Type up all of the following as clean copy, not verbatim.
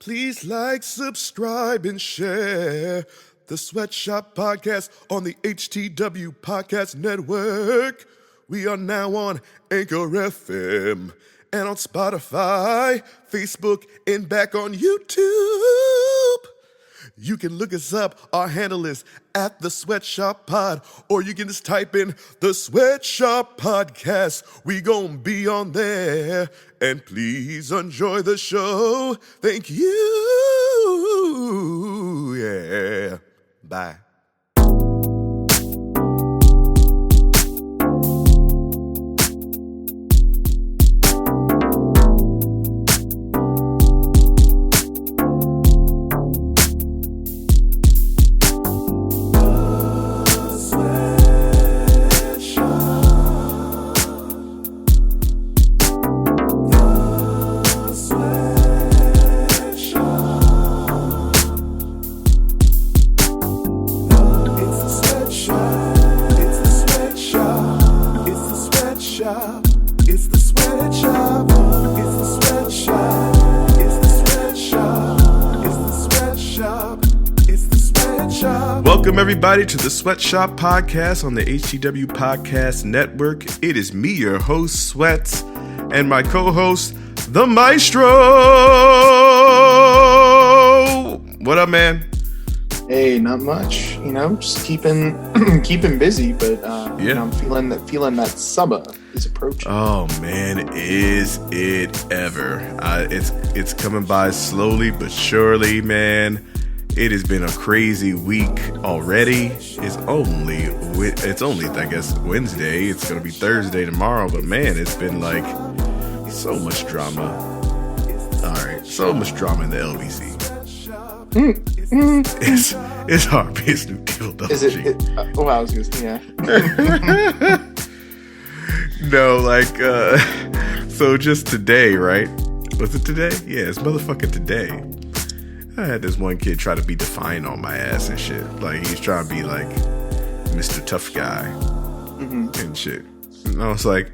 Please like, subscribe, and share the Sweatshop Podcast on the HTW Podcast Network. We are now on Anchor FM and on Spotify, Facebook, and back on YouTube. You can look us up. Our handle is at the Sweatshop Pod, or you can just type in the Sweatshop Podcast. We gon' be on there. And please enjoy the show. Thank you. Yeah. Bye. Welcome everybody to the Sweatshop Podcast on the HTW Podcast Network. It is me, your host, Sweats, and my co-host, the Maestro. What up, man? Hey, not much. Just keeping busy, but I'm feeling that summer is approaching. Oh man, is it ever? It's coming by slowly but surely, man. It has been a crazy week already. It's only, I guess, Wednesday. It's going to be Thursday tomorrow. But, man, it's been, like, so much drama. All right. So much drama in the LBC. It's hard being Snoop Deal, though. Is it? I was going to say, yeah. No, so just today, right? Was it today? Yeah, it's motherfucking today. I had this one kid try to be defiant on my ass and shit. Like, he's trying to be like Mr. Tough Guy and shit. And I was like,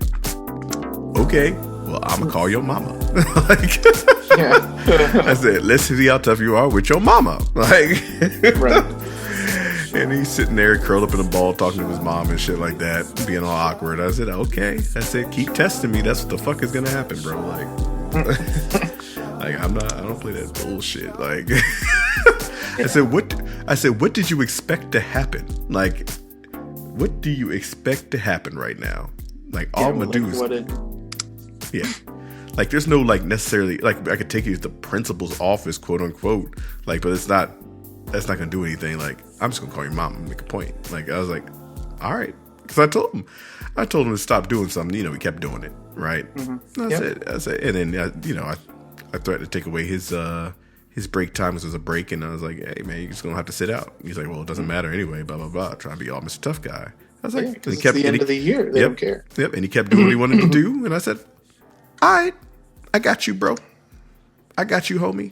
okay, well, I'm gonna call your mama. I said, let's see how tough you are with your mama. Right. And he's sitting there curled up in a ball talking to his mom and shit like that, being all awkward. I said, okay. I said, keep testing me. That's what the fuck is gonna happen, bro. Like, I don't play that bullshit. Like, I said, what did you expect to happen? Like, what do you expect to happen right now? Like, all I'm gonna do is, like, there's no, like, necessarily, like, I could take you to the principal's office, quote unquote, like, but that's not gonna do anything. Like, I'm just gonna call your mom and make a point. Like, I was like, all right, because I told him to stop doing something. He kept doing it, right? I said, and then I threatened to take away his break time. This was a break, and I was like, hey, man, you're just going to have to sit out. He's like, well, it doesn't matter anyway, blah, blah, blah. Trying to be all Mr. Tough Guy. I was like, because it's the end of the year. They don't care. Yep, and he kept doing what he wanted to do, and I said, all right, I got you, bro. I got you, homie.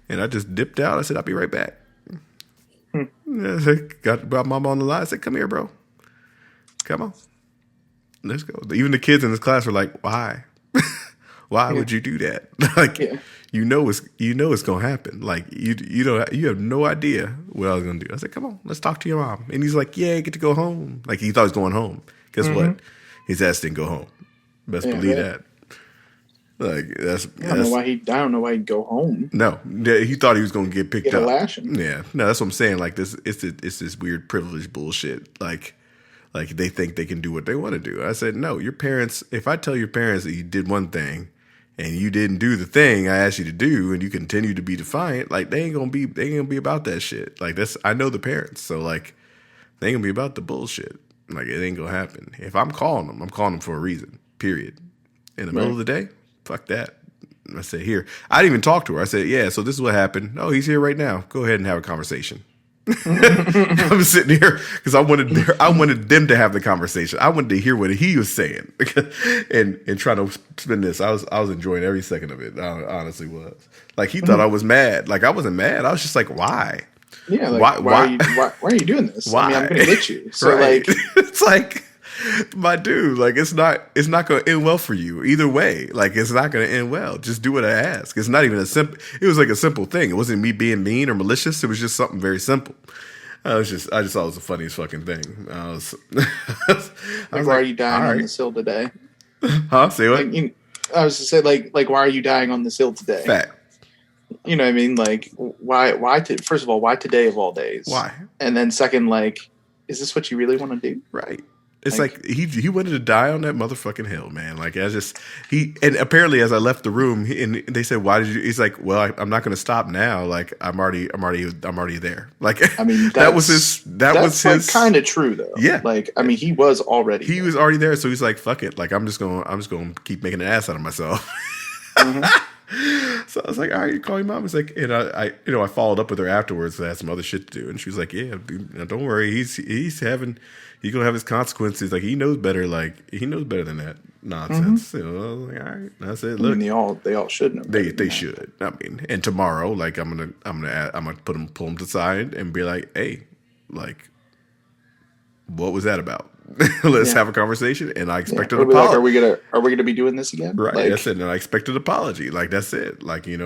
And I just dipped out. I said, I'll be right back. I got mama on the line. I said, come here, bro. Come on. Let's go. Even the kids in this class were like, why? Why would you do that? Like, you know it's gonna happen. Like, you have no idea what I was gonna do. I said, come on, let's talk to your mom. And he's like, yeah, I get to go home. Like, he thought he was going home. Guess what? His ass didn't go home. Best believe that. Like, I don't know why he'd go home. No, he thought he was gonna get picked up. Lashing. Yeah, no, that's what I'm saying. Like, it's this weird privilege bullshit. Like they think they can do what they want to do. I said, no, your parents. If I tell your parents that you did one thing and you didn't do the thing I asked you to do, and you continue to be defiant, like, they ain't gonna be about that shit. Like, I know the parents, so, like, they ain't gonna be about the bullshit. Like, it ain't gonna happen. If I'm calling them for a reason. Period. In the middle of the day, fuck that. I said, here. I didn't even talk to her. I said, yeah, so this is what happened. Oh, he's here right now. Go ahead and have a conversation. I'm sitting here because I wanted them to have the conversation. I wanted to hear what he was saying and trying to spin this. I was enjoying every second of it. I honestly was. Like, he thought I was mad. Like, I wasn't mad. I was just like, why? Yeah, like, why are you doing this? Why? I mean, I'm gonna get you. So right. like, it's like My dude, like it's not going to end well for you either way. Like it's not going to end well. Just do what I ask. It's not even a simple. It was like a simple thing. It wasn't me being mean or malicious. It was just something very simple. I just thought it was the funniest fucking thing. Why are you dying on the sill today? Huh? Say what? I was to say like why are you dying on the sill today? Fact. You know what I mean? Like why first of all, why today of all days? Why? And then second, like, is this what you really want to do? Right. It's like he wanted to die on that motherfucking hill, man. Like and apparently as I left the room, and they said, "Why did you?" He's like, "Well, I'm not going to stop now. Like I'm already there." Like I mean, that was his like kind of true though. Yeah. Like I mean, he was already there, so he's like, "Fuck it." Like I'm just going to keep making an ass out of myself. So I was like, all right, you call your mom. It's like, and I followed up with her afterwards. I had some other shit to do, and she was like, yeah, dude, don't worry. He's gonna have his consequences. Like he knows better. Like he knows better than that nonsense. You know, I was like, all right, that's it. Look, I mean, they all should know. They should. I mean, and tomorrow, like I'm gonna pull them to the side and be like, hey, like, what was that about? Let's have a conversation, and I expect an apology. Like, are we gonna be doing this again? Right, like, that's it. And I expect an apology. Like that's it. Like you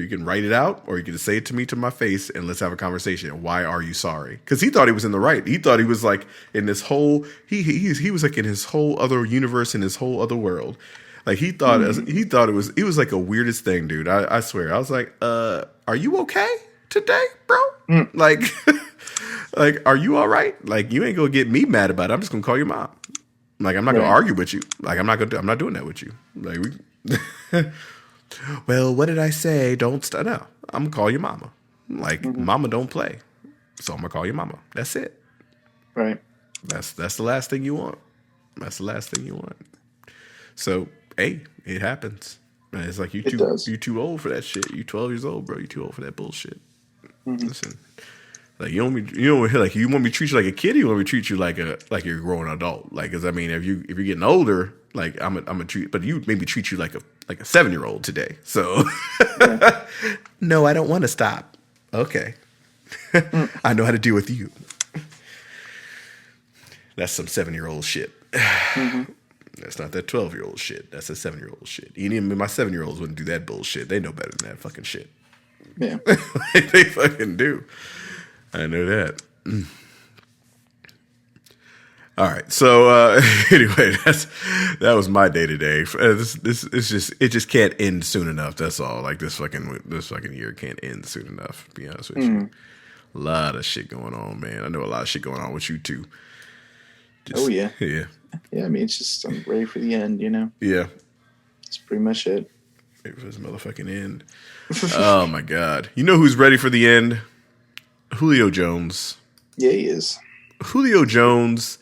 can write it out, or you can say it to my face, and let's have a conversation. Why are you sorry? Because he thought he was in the right. He thought he was like in this whole. He was like in his whole other universe, in his whole other world. Like he thought it was like a weirdest thing, dude. I swear. I was like, are you okay today, bro? Like. Like, are you all right? Like, you ain't gonna get me mad about it. I'm just gonna call your mom. Like, I'm not gonna argue with you. Like, I'm not doing that with you. Like, well, what did I say? Don't start. No, I'm gonna call your mama. Like, mama don't play. So I'm gonna call your mama. That's it. Right. That's the last thing you want. That's the last thing you want. So, hey, it happens. And it's like you too old for that shit. You 12 years old, bro. You too old for that bullshit. Listen. Like you want me to treat you like a kid, or you want me to treat you like you're a grown adult? Like, cause I mean, if you're getting older, like I'm a treat, but you maybe treat you like a 7-year-old today. So, no, I don't want to stop. Okay, I know how to deal with you. That's some 7-year-old shit. That's not that 12-year-old shit. That's a 7-year-old shit. Even my 7-year-olds wouldn't do that bullshit. They know better than that fucking shit. Yeah, they fucking do. I know that. All right. So anyway, that was my day today. It just can't end soon enough. That's all. Like this fucking year can't end soon enough. To be honest with you, a lot of shit going on, man. I know a lot of shit going on with you too. Yeah. Yeah. I mean, it's just I'm ready for the end. You know. Yeah. That's pretty much it. Ready for this motherfucking end. Oh my god! You know who's ready for the end? Julio Jones. Yeah, he is. Julio Jones,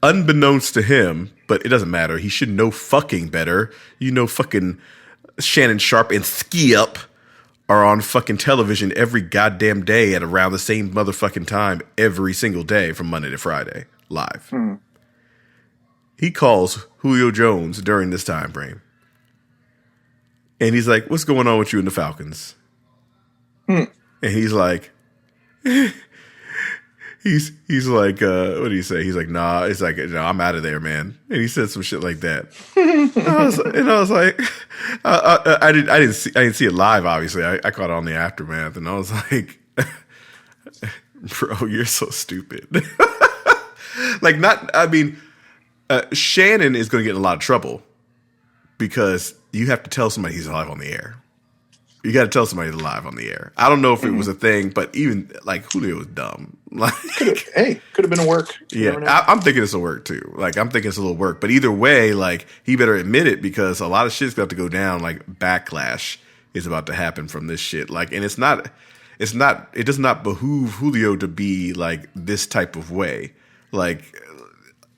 unbeknownst to him, but it doesn't matter. He should know fucking better. You know, fucking Shannon Sharp and Skip are on fucking television every goddamn day at around the same motherfucking time every single day from Monday to Friday, live. He calls Julio Jones during this time frame. And he's like, what's going on with you and the Falcons? And he's like, he's like, what do you say? He's like, nah. It's like, no, I'm out of there, man. And he said some shit like that. I was like, I didn't see it live. Obviously, I caught it on the aftermath, and I was like, bro, you're so stupid. Like, Shannon is going to get in a lot of trouble because you have to tell somebody he's live on the air. You got to tell somebody he's live on the air. I don't know if it was a thing, but even like Julio was dumb. Like, could have been a work. Yeah, I'm thinking it's a work too. Like, I'm thinking it's a little work. But either way, like, he better admit it because a lot of shit's got to go down. Like, backlash is about to happen from this shit. Like, and it does not behoove Julio to be like this type of way. Like,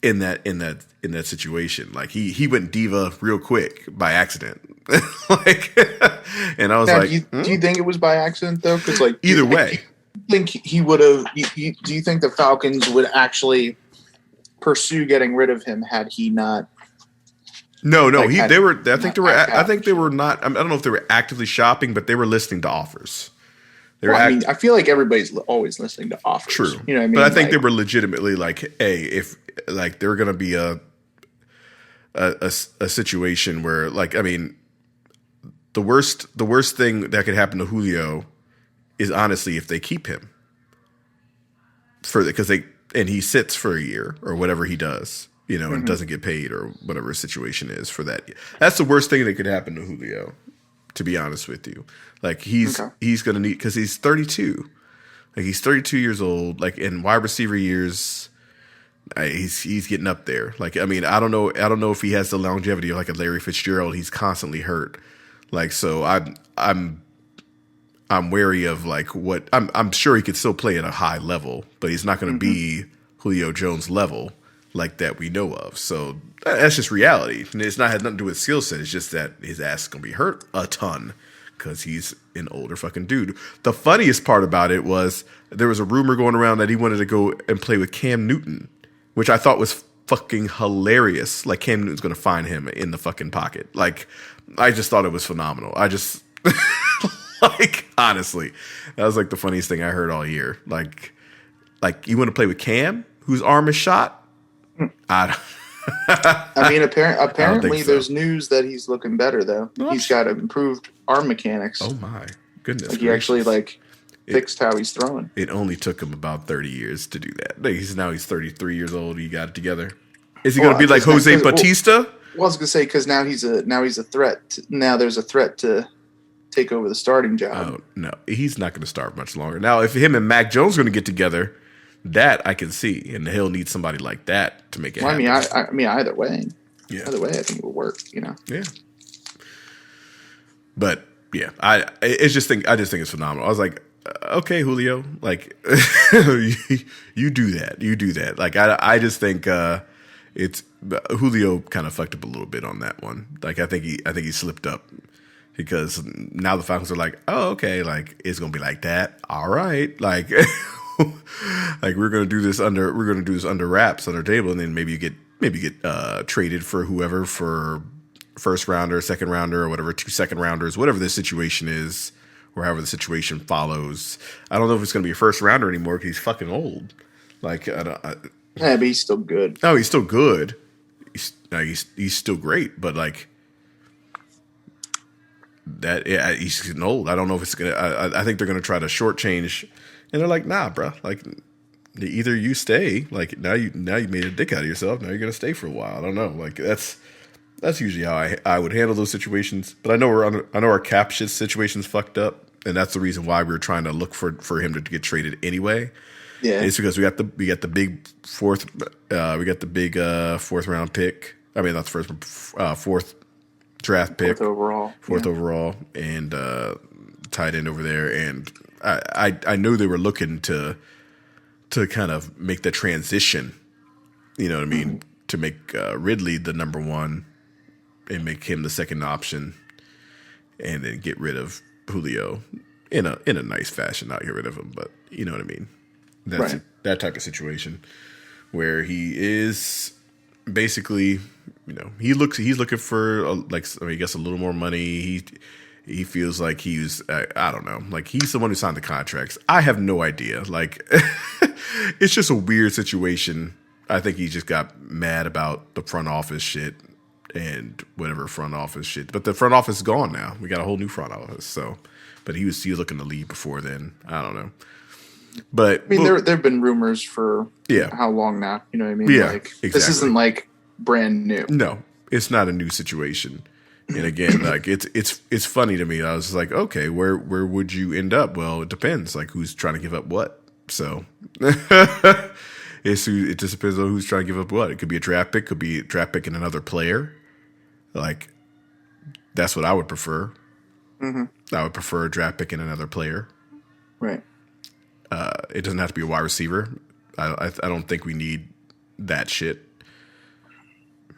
in that situation, like he went diva real quick by accident. Like, and I was now, do you think it was by accident though? Because like either way, think he would have? Do you think the Falcons would actually pursue getting rid of him had he not? No. I think they were not. I don't know if they were actively shopping, but they were listening to offers. I feel like everybody's always listening to offers. True. You know what I mean? But I think they were legitimately like, hey, if like there gonna be a situation where, like, I mean, the worst thing that could happen to Julio is honestly if they keep him because he sits for a year or whatever he does, and doesn't get paid or whatever his situation is for that. That's the worst thing that could happen to Julio, to be honest with you. Like he's going to need, because he's 32. Like he's 32 years old, like in wide receiver years, he's getting up there. Like, I mean, I don't know if he has the longevity of like a Larry Fitzgerald. He's constantly hurt. Like, so I'm wary of like what I'm sure he could still play at a high level, but he's not going to be Julio Jones level like that we know of. So that's just reality. And it's not had nothing to do with skill set. It's just that his ass is going to be hurt a ton because he's an older fucking dude. The funniest part about it was there was a rumor going around that he wanted to go and play with Cam Newton, which I thought was fucking hilarious. Like Cam Newton's going to find him in the fucking pocket. Like, I just thought it was phenomenal. I just, like, honestly, that was like the funniest thing I heard all year. Like you want to play with Cam, whose arm is shot? I mean, apparently so. There's news that he's looking better though. He's got improved arm mechanics. Oh my goodness! Like he actually fixed how he's throwing. It only took him about 30 years to do that. Like he's 33 years old. He got it together. Is he going to be like Jose Batista? Well, I was going to say because now he's a threat. Now there's a threat to take over the starting job. Oh no, he's not going to start much longer. Now, if him and Mac Jones are going to get together, that I can see, and he'll need somebody like that to make it happen. I mean, either way. Yeah. Either way, I think it will work. Yeah. But yeah, I just think it's phenomenal. I was like, okay, Julio, like you do that. Like I just think it's Julio kind of fucked up a little bit on that one. Like I think he slipped up because now the Falcons are like, oh, okay, like it's gonna be like that. All right, like like we're gonna do this under wraps, under table, and then maybe you get traded for whoever, for first rounder, second rounder, or whatever, 2 second rounders, whatever the situation is, or however the situation follows. I don't know if it's going to be a first rounder anymore because he's fucking old. Like, yeah, but he's still good. No, he's still good. He's still great, but like that, yeah, he's getting old. I don't know if it's gonna. I think they're going to try to shortchange, and they're like, nah, bro. Like, either you stay. Like now you made a dick out of yourself. Now you're going to stay for a while. I don't know. Like that's usually how I would handle those situations. But I know our cap shit situation's fucked up, and that's the reason why we were trying to look for him to get traded anyway. Yeah, it's because we got the big fourth round pick. I mean, not the first one, fourth draft pick, fourth overall, and tight end over there. And I know they were looking to kind of make the transition. You know what I mean? Mm-hmm. To make Ridley the number one and make him the second option, and then get rid of Julio in a nice fashion. Not get rid of him, but you know what I mean. That's right. That type of situation where he is basically, he's looking for I guess a little more money. He feels like he's I don't know, like he's the one who signed the contracts. I have no idea. Like it's just a weird situation. I think he just got mad about the front office shit and whatever front office shit. But the front office is gone now. We got a whole new front office. So, but he was looking to leave before then. I don't know. But I mean, there have been rumors for how long now? You know what I mean? Yeah, like, exactly. This isn't like brand new. No, it's not a new situation. And again, like it's funny to me. I was like, okay, where would you end up? Well, it depends. Like who's trying to give up what. So it just depends on who's trying to give up what. It could be a draft pick. Could be a draft pick and another player. Like that's what I would prefer. Mm-hmm. I would prefer a draft pick and another player. Right. It doesn't have to be a wide receiver. I don't think we need that shit.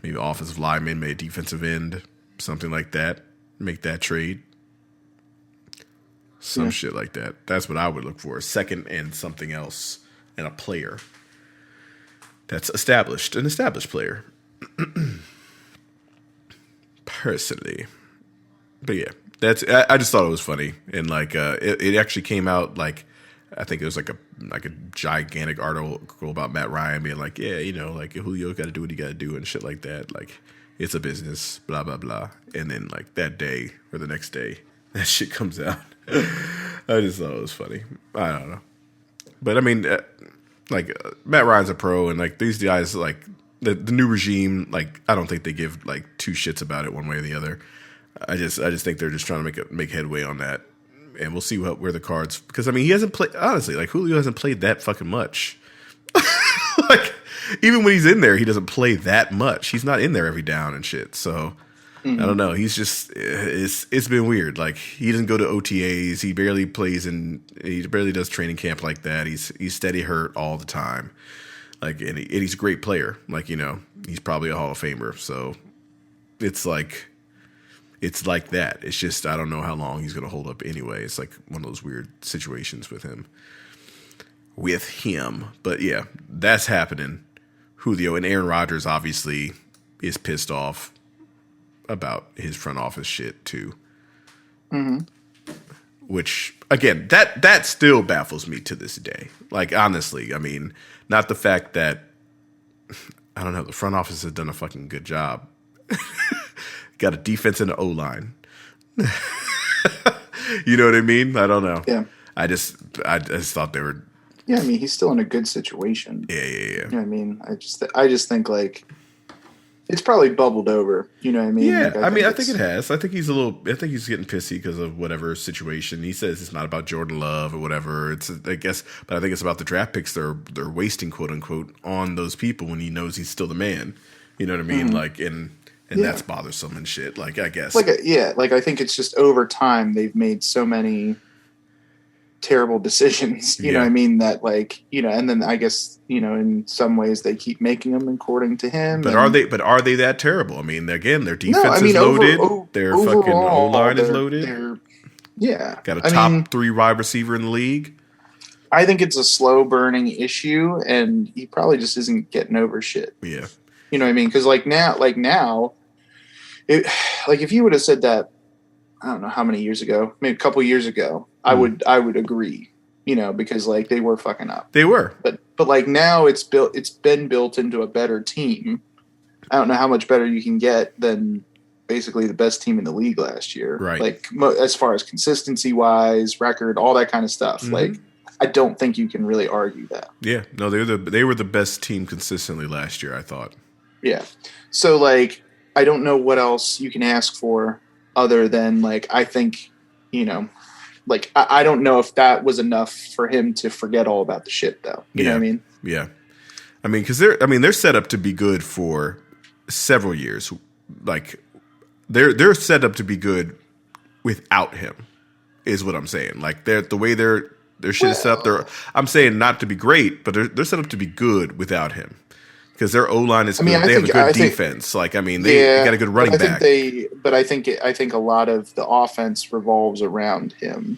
Maybe offensive lineman, maybe defensive end, something like that. Make that trade. Some shit like that. That's what I would look for. A second and something else, and a player that's established, an established player. Personally. But yeah, I just thought it was funny. And like, it actually came out like I think it was like a gigantic article about Matt Ryan being like, yeah, you know, like Julio got to do what he got to do and shit like that. Like, it's a business, blah, blah, blah. And then like that day or the next day, that shit comes out. I just thought it was funny. I don't know. But I mean, Matt Ryan's a pro, and like these guys, like the new regime, like I don't think they give like two shits about it one way or the other. I just think they're just trying to make headway on that. And we'll see where the cards, because I mean, he hasn't played, honestly, like Julio hasn't played that fucking much. Like, even when he's in there, he doesn't play that much. He's not in there every down and shit. So I don't know. He's just, it's been weird. Like, he doesn't go to OTAs. He barely plays he barely does training camp like that. He's steady hurt all the time. Like, and he's a great player. Like, you know, he's probably a Hall of Famer. So it's like that. It's just, I don't know how long he's going to hold up anyway. It's like one of those weird situations with him. But yeah, that's happening. Julio and Aaron Rodgers obviously is pissed off about his front office shit too. Mm-hmm. Which, again, that still baffles me to this day. Like, honestly, I mean, not the fact that, I don't know, the front office has done a fucking good job. Got a defense and an O-line. You know what I mean? I don't know. Yeah. I just thought they were. Yeah, I mean, he's still in a good situation. Yeah. You know what I mean? I just think like it's probably bubbled over. You know what I mean? Yeah, like, I think it has. I think he's getting pissy because of whatever situation. He says it's not about Jordan Love or whatever. But I think it's about the draft picks they're wasting, quote unquote, on those people when he knows he's still the man. You know what I mean? Mm-hmm. Like, and that's bothersome and shit. Like, I guess. Like, I think it's just over time they've made so many terrible decisions, you know what I mean, that like, you know, and then I guess, you know, in some ways they keep making them according to him. But are they that terrible? I mean, again, their defense is loaded. Their fucking O-line is loaded. Got a top 3 wide receiver in the league. I think it's a slow burning issue, and he probably just isn't getting over shit. Yeah. You know what I mean? Because now, if you would have said that, I don't know how many years ago, maybe a couple years ago, I would agree, you know, because like they were fucking up. They were. But like now it's been built into a better team. I don't know how much better you can get than basically the best team in the league last year. Right. Like as far as consistency wise, record, all that kind of stuff. Mm-hmm. Like I don't think you can really argue that. Yeah. No, they were the best team consistently last year, I thought. Yeah. So like I don't know what else you can ask for other than like, I think, you know, like I don't know if that was enough for him to forget all about the shit though. You know what I mean? Yeah. I mean, cause they're set up to be good for several years. Like they're set up to be good without him is what I'm saying. Like the way their shit is set up, I'm saying not to be great, but they're set up to be good without him. Because their O-line is good. They have a good defense. Like, I mean, they got a good running back. I think a lot of the offense revolves around him.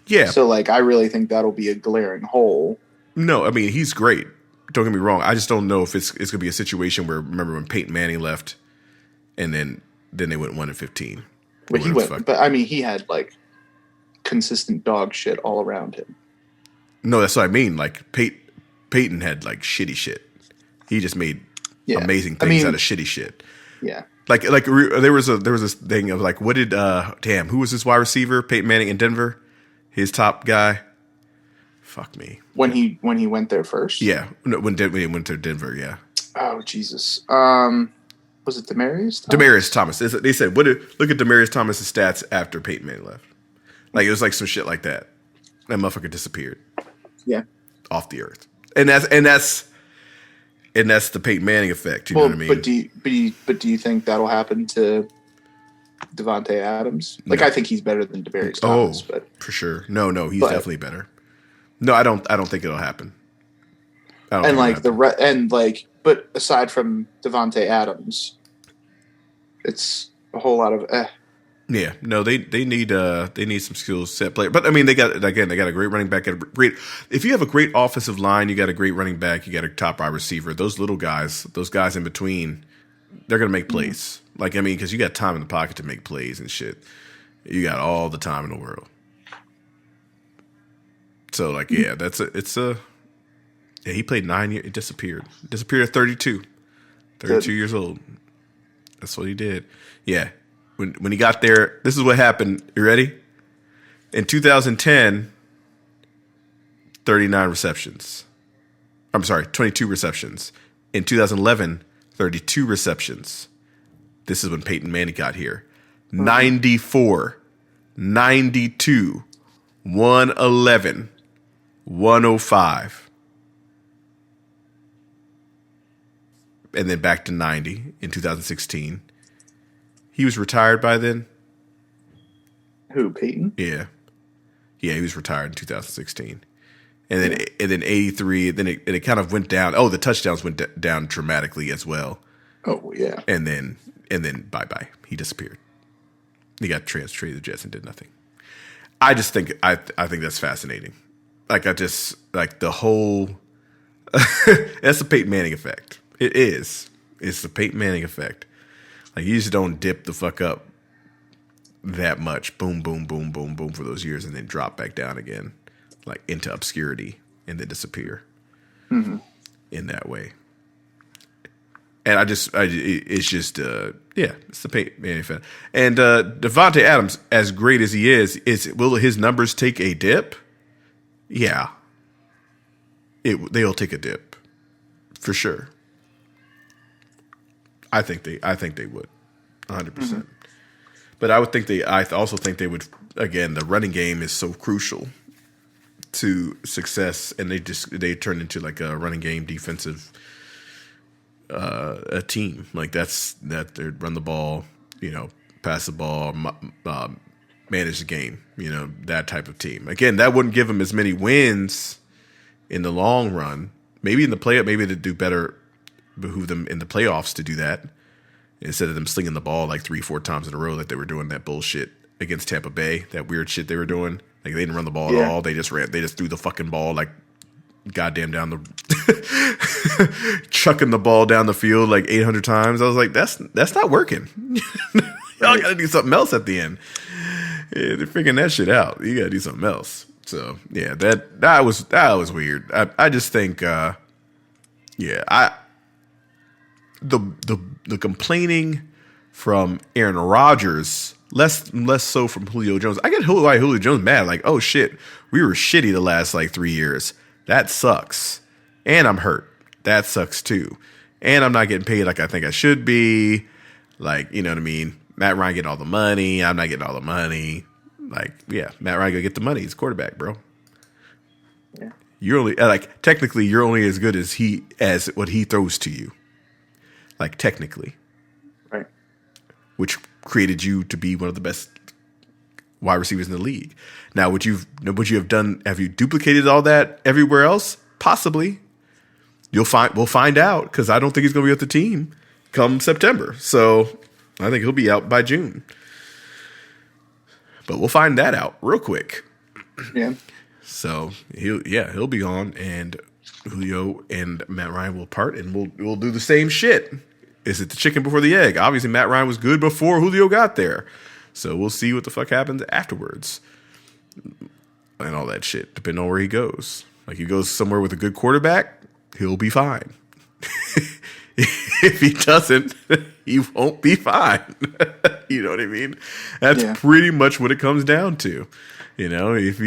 Yeah. So, like, I really think that'll be a glaring hole. No, I mean, he's great. Don't get me wrong. I just don't know if it's going to be a situation where, remember when Peyton Manning left, and then they went 1-15. But I mean, he had like consistent dog shit all around him. No, that's what I mean. Like Peyton had like shitty shit. He just made amazing things out of shitty shit. Yeah. Like there was this thing of like, what did who was his wide receiver? Peyton Manning in Denver, his top guy. Fuck me. When he went there first. Yeah, when he went to Denver. Yeah. Oh Jesus. Was it Demaryius Thomas? Demaryius Thomas. They said, look at Demaryius Thomas's stats after Peyton Manning left. Like it was like some shit like that. That motherfucker disappeared. Yeah. Off the earth, and that's the Peyton Manning effect. You know what I mean? But do you think that'll happen to Devontae Adams? Like, no. I think he's better than Demaryius Thomas. But for sure, no, he's definitely better. No, I don't think it'll happen. But aside from Devontae Adams, it's a whole lot of Yeah, no, they need some skill set player, but I mean they got a great running back. If you have a great offensive line, you got a great running back, you got a top wide receiver. Those little guys, those guys in between, they're gonna make plays. Mm-hmm. Like I mean, because you got time in the pocket to make plays and shit. You got all the time in the world. So like, yeah, yeah, he played 9 years. It disappeared. Disappeared at 32. 32 years old. That's what he did. Yeah. When he got there, this is what happened. You ready? In 2010, 39 receptions. I'm sorry, 22 receptions. In 2011, 32 receptions. This is when Peyton Manning got here. 94, 92, 111, 105. And then back to 90 in 2016. He was retired by then. Who, Peyton? Yeah. Yeah, he was retired in 2016. And then 83, then it kind of went down. Oh, the touchdowns went down dramatically as well. Oh, yeah. And then bye-bye. He disappeared. He got traded to the Jets and did nothing. I just think I think that's fascinating. Like the whole that's the Peyton Manning effect. It is. It's the Peyton Manning effect. Like, you just don't dip the fuck up that much. Boom, boom, boom, boom, boom for those years and then drop back down again, like into obscurity, and then disappear in that way. And it's the Peyton Manning effect. And Devontae Adams, as great as he is will his numbers take a dip? Yeah. They'll take a dip. For sure. I think they would, 100%. But I also think they would. Again, the running game is so crucial to success, and they turn into like a running game defensive a team. Like that they run the ball, pass the ball, manage the game. That type of team. Again, that wouldn't give them as many wins in the long run. Maybe in the playoff, maybe to do better. Behoove them in the playoffs to do that instead of them slinging the ball like 3-4 times in a row like they were doing that bullshit against Tampa Bay, that weird shit they were doing. Like, they didn't run the ball at all. They just threw the fucking ball like goddamn down the chucking the ball down the field like 800 times. I was like, that's not working. Y'all got to do something else at the end. Yeah, they're figuring that shit out. You got to do something else. So yeah, that was weird. I just think the complaining from Aaron Rodgers, less so from Julio Jones. I get why Julio Jones mad. Like, oh shit, we were shitty the last like 3 years. That sucks. And I'm hurt. That sucks too. And I'm not getting paid like I think I should be. Like, you know what I mean? Matt Ryan getting all the money. I'm not getting all the money. Like, yeah, Matt Ryan gonna get the money. He's quarterback, bro. Yeah. You're only technically you're only as good as what he throws to you. Like, technically. Right. Which created you to be one of the best wide receivers in the league. Now, would you have done? Have you duplicated all that everywhere else? Possibly. We'll find out, because I don't think he's going to be with the team come September. So I think he'll be out by June. But we'll find that out real quick. Yeah. So he'll be on, and Julio and Matt Ryan will part, and we'll do the same shit. Is it the chicken before the egg? Obviously, Matt Ryan was good before Julio got there. So we'll see what the fuck happens afterwards. And all that shit, depending on where he goes. Like, he goes somewhere with a good quarterback, he'll be fine. If he doesn't, he won't be fine. You know what I mean? That's pretty much what it comes down to. If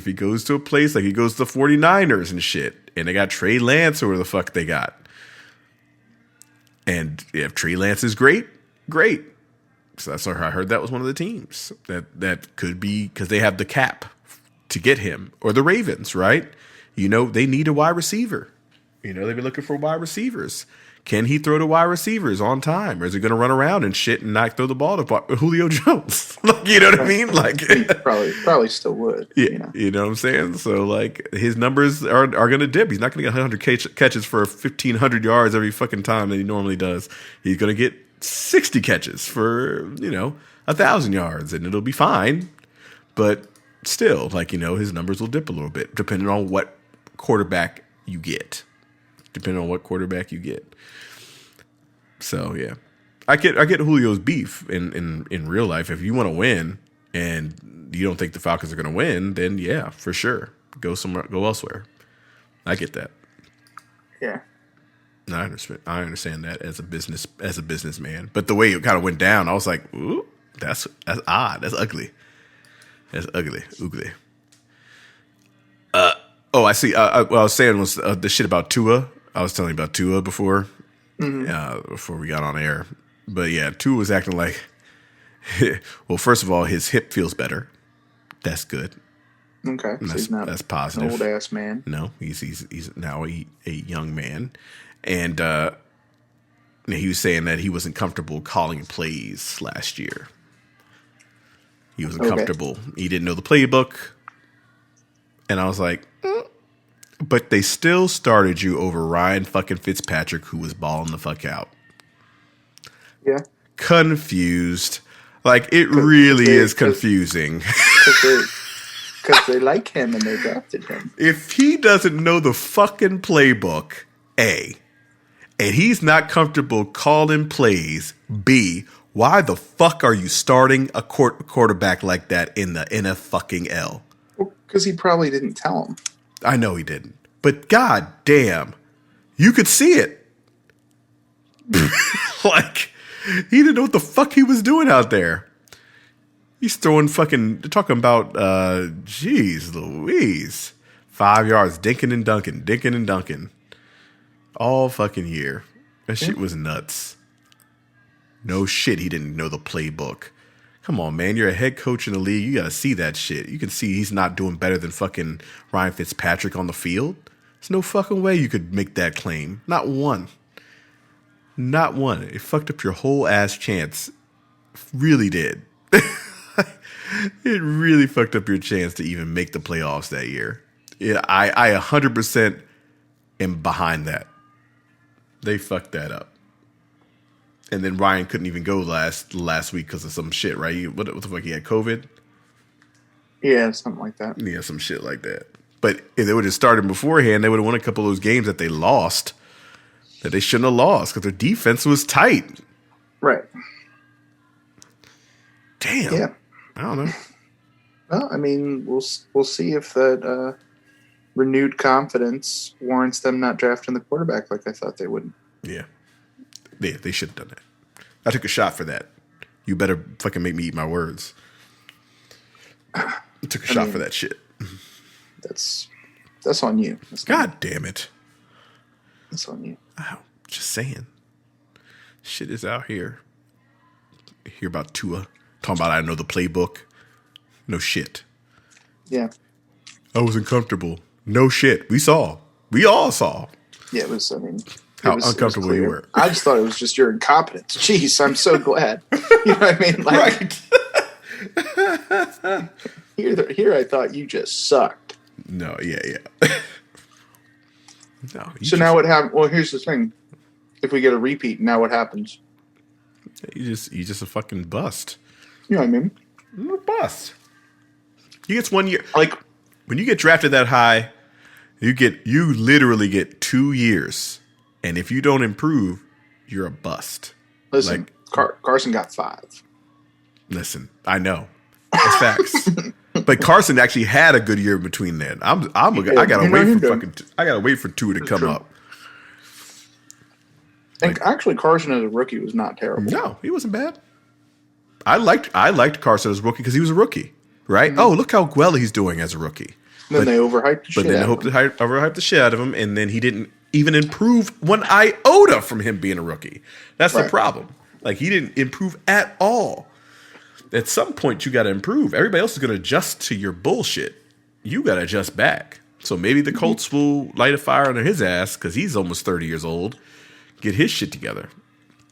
he goes to a place like he goes to the 49ers and shit, and they got Trey Lance or where the fuck they got. And if Trey Lance is great. So that's where I heard that was one of the teams that could be, because they have the cap to get him, or the Ravens, right? They need a wide receiver. They've been looking for wide receivers. Can he throw to wide receivers on time, or is he going to run around and shit and not throw the ball to Julio Jones? Like, you know what I mean? Like, he probably still would. Yeah, you know what I'm saying? So, like, his numbers are going to dip. He's not going to get 100 catches for 1,500 yards every fucking time that he normally does. He's going to get 60 catches for 1,000 yards, and it'll be fine. But still, like, his numbers will dip a little bit depending on what quarterback you get. So yeah, I get Julio's beef in real life. If you want to win and you don't think the Falcons are going to win, then yeah, for sure, Go somewhere. Go elsewhere. I get that. Yeah. No, I understand that as a businessman. But the way it kind of went down, I was like, ooh, that's odd. That's ugly. That's ugly. Oogly. I see. What I was saying was the shit about Tua. I was telling you about Tua before we got on air. But yeah, Tua was acting like, well, first of all, his hip feels better. That's good. Okay, so that's positive. An old ass man. No, he's now a young man, and he was saying that he wasn't comfortable calling plays last year. He wasn't comfortable. He didn't know the playbook, and I was like, but they still started you over Ryan fucking Fitzpatrick, who was balling the fuck out. Yeah, confused. Like it really is confusing. Because they like him and they drafted him. If he doesn't know the fucking playbook, A, and he's not comfortable calling plays, B, why the fuck are you starting a quarterback like that in the NFL? Well, because he probably didn't tell him. I know he didn't. But god damn, you could see it. Like, he didn't know what the fuck he was doing out there. He's throwing talking about, jeez Louise. 5 yards, dinking and dunking. All fucking year. That shit was nuts. No shit, he didn't know the playbook. Come on, man. You're a head coach in the league. You got to see that shit. You can see he's not doing better than fucking Ryan Fitzpatrick on the field. There's no fucking way you could make that claim. Not one. Not one. It fucked up your whole ass chance. Really did. It really fucked up your chance to even make the playoffs that year. Yeah, I 100% am behind that. They fucked that up. And then Ryan couldn't even go last week because of some shit, right? What the fuck? He had COVID? Yeah, something like that. Yeah, some shit like that. But if they would have started beforehand, they would have won a couple of those games that they lost, that they shouldn't have lost because their defense was tight. Right. Damn. Yeah. I don't know. Well, I mean, we'll see if that renewed confidence warrants them not drafting the quarterback like I thought they would. Yeah. They should have done that. I took a shot for that. You better fucking make me eat my words. I took a shot for that shit. That's on you. God damn it. That's on you. Oh, just saying. Shit is out here. Hear about Tua. Talking about I know the playbook. No shit. Yeah. I wasn't comfortable. No shit. We all saw. Yeah, it was, how uncomfortable you were. I just thought it was just your incompetence. Jeez, I'm so glad. You know what I mean? Like, right. Here I thought you just sucked. No, yeah. No. Now what happened? Well, here's the thing. If we get a repeat, now what happens? You just a fucking bust. You know what I mean? You're a bust. He gets 1 year. Like, when you get drafted that high, you literally get 2 years. And if you don't improve, you're a bust. Listen, Carson got 5. Listen, I know. That's facts. But Carson actually had a good year between then. I gotta wait for Tua to come up. And actually, Carson as a rookie was not terrible. No, he wasn't bad. I liked Carson as a rookie because he was a rookie, right? Mm-hmm. Oh, look how well he's doing as a rookie. Then they overhyped the shit out of him. Overhyped the shit out of him, and then he didn't even improve one iota from him being a rookie. That's the problem. Like, he didn't improve at all. At some point, you got to improve. Everybody else is going to adjust to your bullshit. You got to adjust back. So maybe the Colts will light a fire under his ass because he's almost 30 years old. Get his shit together.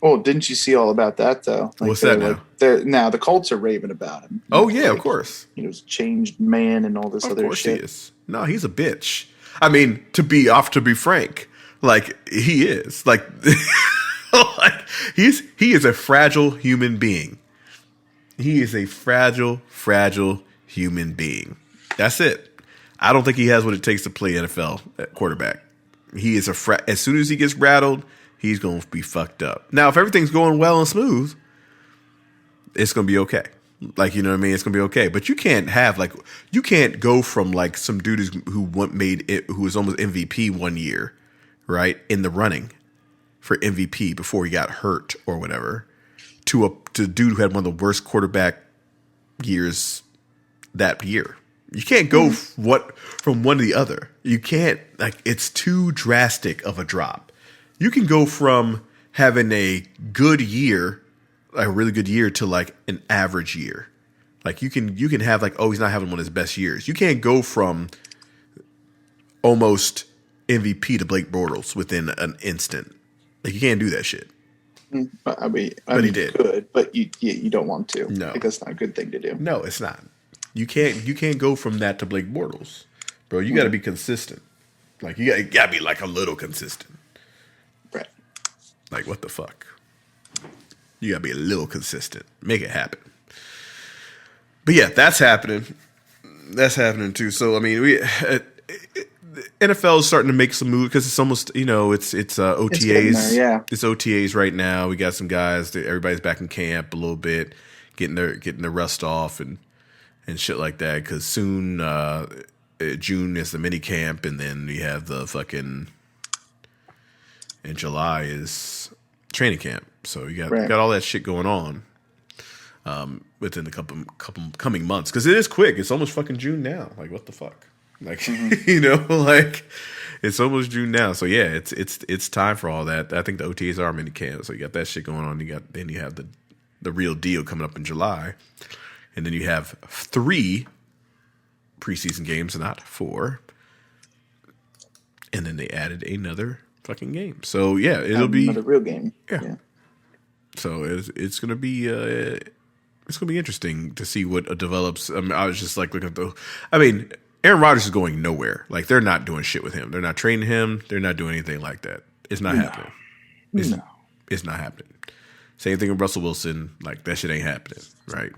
Oh, didn't you see all about that, though? Like, what's that now? Now the Colts are raving about him. Oh, yeah, of course. He was a changed man and all this other shit. Of course he is. No, he's a bitch. I mean, to be frank, like, he is. Like, like he is a fragile human being. He is a fragile human being. That's it. I don't think he has what it takes to play NFL at quarterback. He is as soon as he gets rattled, he's going to be fucked up. Now, if everything's going well and smooth, it's going to be okay. Like, you know what I mean? It's gonna be okay. But you can't go from like some dude who was almost MVP one year, right, in the running for MVP before he got hurt or whatever, to a dude who had one of the worst quarterback years that year. You can't go from one to the other. You can't, like, it's too drastic of a drop. You can go from having a good year, like a really good year, to like an average year. Like you can have like, oh, he's not having one of his best years. You can't go from almost MVP to Blake Bortles within an instant. Like you can't do that shit. I mean, he did. Could, but you don't want to. No, like, that's not a good thing to do. No, it's not. You can't go from that to Blake Bortles, bro. You got to be consistent. Like you got to be like a little consistent. Right. Like what the fuck? You got to be a little consistent. Make it happen. But yeah, that's happening. That's happening too. So I mean, the NFL is starting to make some moves because it's almost, it's OTAs. Yeah, it's OTAs right now. We got some guys. Everybody's back in camp a little bit, getting their rust off and shit like that. Because soon, June is the mini camp, and then we have the fucking. In July is training camp. So you got all that shit going on. Within the couple coming months, because it is quick. It's almost fucking June now. Like what the fuck? Like like it's almost June now. So yeah, it's time for all that. I think the OTAs are mini camp. So you got that shit going on. You have the real deal coming up in July, and then you have 3 preseason games, not 4, and then they added another fucking game. So yeah, it'll be another real game. Yeah. So it's gonna be interesting to see what develops. I was just like looking at Aaron Rodgers is going nowhere. Like they're not doing shit with him. They're not training him. They're not doing anything like that. It's not happening. It's not happening. Same thing with Russell Wilson. Like that shit ain't happening. Right.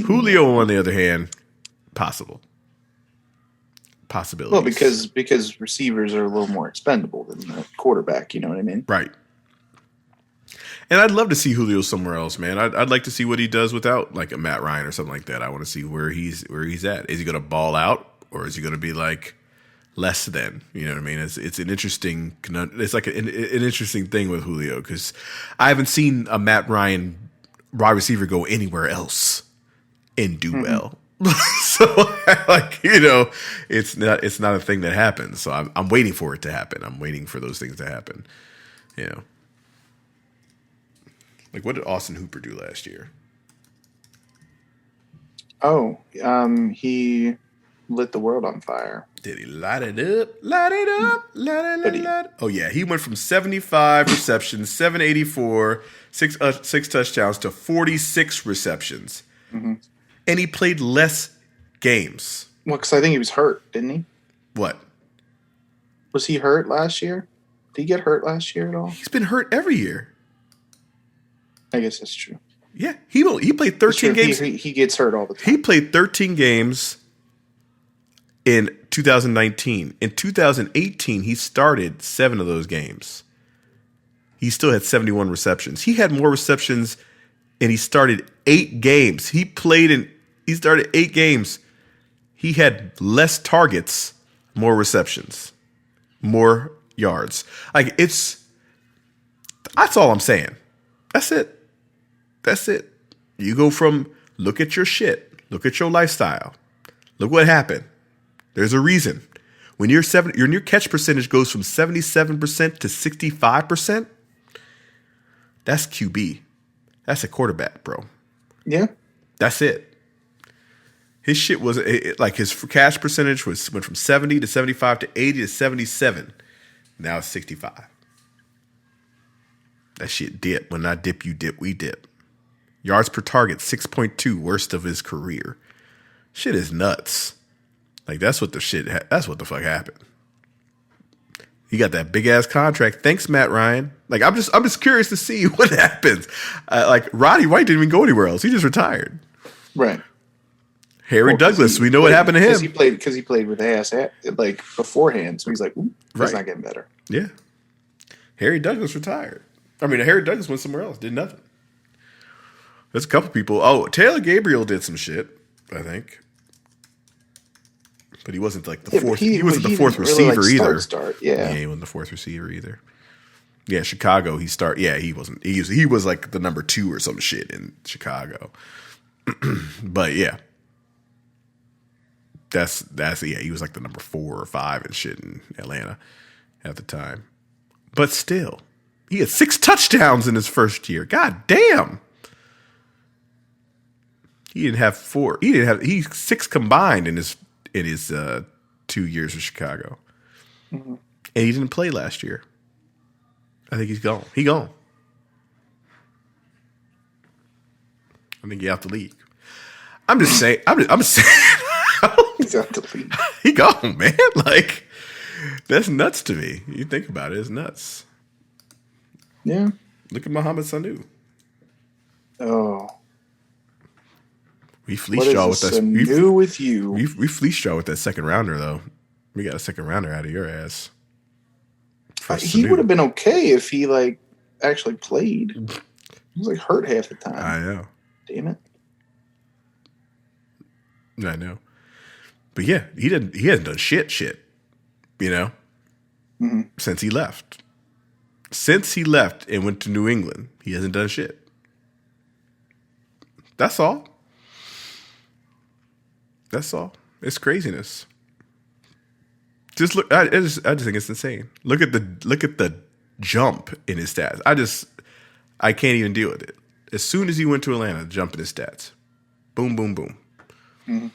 Julio, on the other hand, possibilities. Well, because receivers are a little more expendable than the quarterback. You know what I mean? Right. And I'd love to see Julio somewhere else, man. I'd like to see what he does without like a Matt Ryan or something like that. I want to see where he's at. Is he going to ball out, or is he going to be like less than? You know what I mean? It's an interesting. It's like an interesting thing with Julio, because I haven't seen a Matt Ryan wide receiver go anywhere else and do well. So like it's not a thing that happens. So I'm waiting for it to happen. I'm waiting for those things to happen. Like, what did Austin Hooper do last year? Oh, he lit the world on fire. Did he light it up? Light it up? Light it. Oh, yeah. He went from 75 receptions, 784, six touchdowns, to 46 receptions. Mm-hmm. And he played less games. Well, because I think he was hurt, didn't he? What? Was he hurt last year? Did he get hurt last year at all? He's been hurt every year. I guess that's true. Yeah, he played 13 games. He gets hurt all the time. He played 13 games in 2019. In 2018, he started 7 of those games. He still had 71 receptions. He had more receptions, and he started 8 games. He started 8 games. He had less targets, more receptions, more yards. Like that's all I'm saying. That's it. You go from look at your shit, look at your lifestyle, look what happened. There's a reason. When your catch percentage goes from 77% to 65%, that's QB. That's a quarterback, bro. Yeah. That's it. His shit was like his catch percentage went from 70 to 75 to 80 to 77. Now it's 65. That shit dip. When I dip, you dip, we dip. Yards per target, 6.2, worst of his career. Shit is nuts. Like that's what the fuck happened. He got that big ass contract. Thanks, Matt Ryan. Like I'm just curious to see what happens. Like Roddy White didn't even go anywhere else. He just retired. Right. Harry Douglas, we know what happened to him. Because he played with ass like beforehand. So he's like, it's not getting better. Yeah. Harry Douglas retired. I mean, Harry Douglas went somewhere else, did nothing. There's a couple people. Oh, Taylor Gabriel did some shit, I think. But he wasn't like the fourth. He wasn't the fourth receiver really, like, either. Start. Yeah. He wasn't the fourth receiver either. Yeah, Chicago. Yeah, he wasn't. He was like the number 2 or some shit in Chicago. But yeah, that's yeah. He was like the number 4 or 5 and shit in Atlanta at the time. But still, he had 6 touchdowns in his first year. God damn. He didn't have 4. He 6 combined in his 2 years with Chicago. Mm-hmm. And he didn't play last year. I think he's gone. He gone. I think he's out the league. I'm just saying. I'm saying. He's out the league. He gone, man. Like, that's nuts to me. You think about it, it's nuts. Yeah. Look at Mohamed Sanu. Oh. We fleeced y'all with that. With you. We fleeced y'all with that second rounder, though. We got a second rounder out of your ass. He would have been okay if he like actually played. He was like hurt half the time. I know. Damn it. I know. But yeah, he hasn't done shit, you know, since he left. Since he left and went to New England, he hasn't done shit. That's all. That's all. It's craziness. Just look. I just think it's insane. Look at the jump in his stats. I can't even deal with it. As soon as he went to Atlanta, jump in his stats. Boom, boom, boom. Mm-hmm.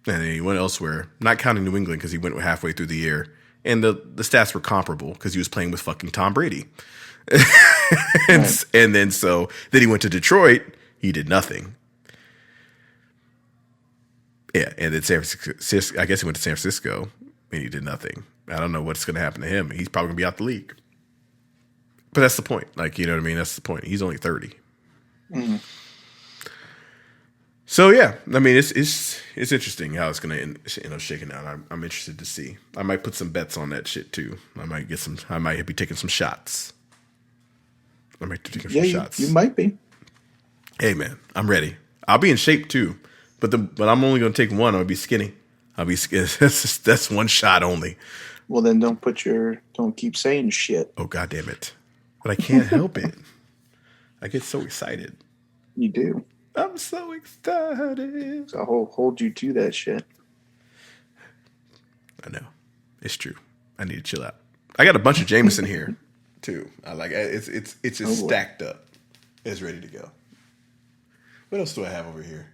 And then he went elsewhere, not counting New England because he went halfway through the year. And the stats were comparable because he was playing with fucking Tom Brady. And then he went to Detroit. He did nothing. Yeah, and then San Francisco. I guess he went to San Francisco and he did nothing. I don't know what's going to happen to him. He's probably going to be out the league. But that's the point. Like, you know what I mean? That's the point. He's only 30. Mm-hmm. So yeah, I mean, it's interesting how it's going to end up shaking out. I'm interested to see. I might put some bets on that shit too. I might be taking some shots. I might be taking some shots. You might be. Hey man, I'm ready. I'll be in shape too, but I'm only going to take one. I'll be skinny. I'll be skinny. That's one shot only. Well, then don't keep saying shit. Oh God damn it! But I can't help it. I get so excited. You do. I'm so excited. So I'll hold you to that shit. I know. It's true. I need to chill out. I got a bunch of Jameson here, too. I like it's just stacked up. It's ready to go. What else do I have over here?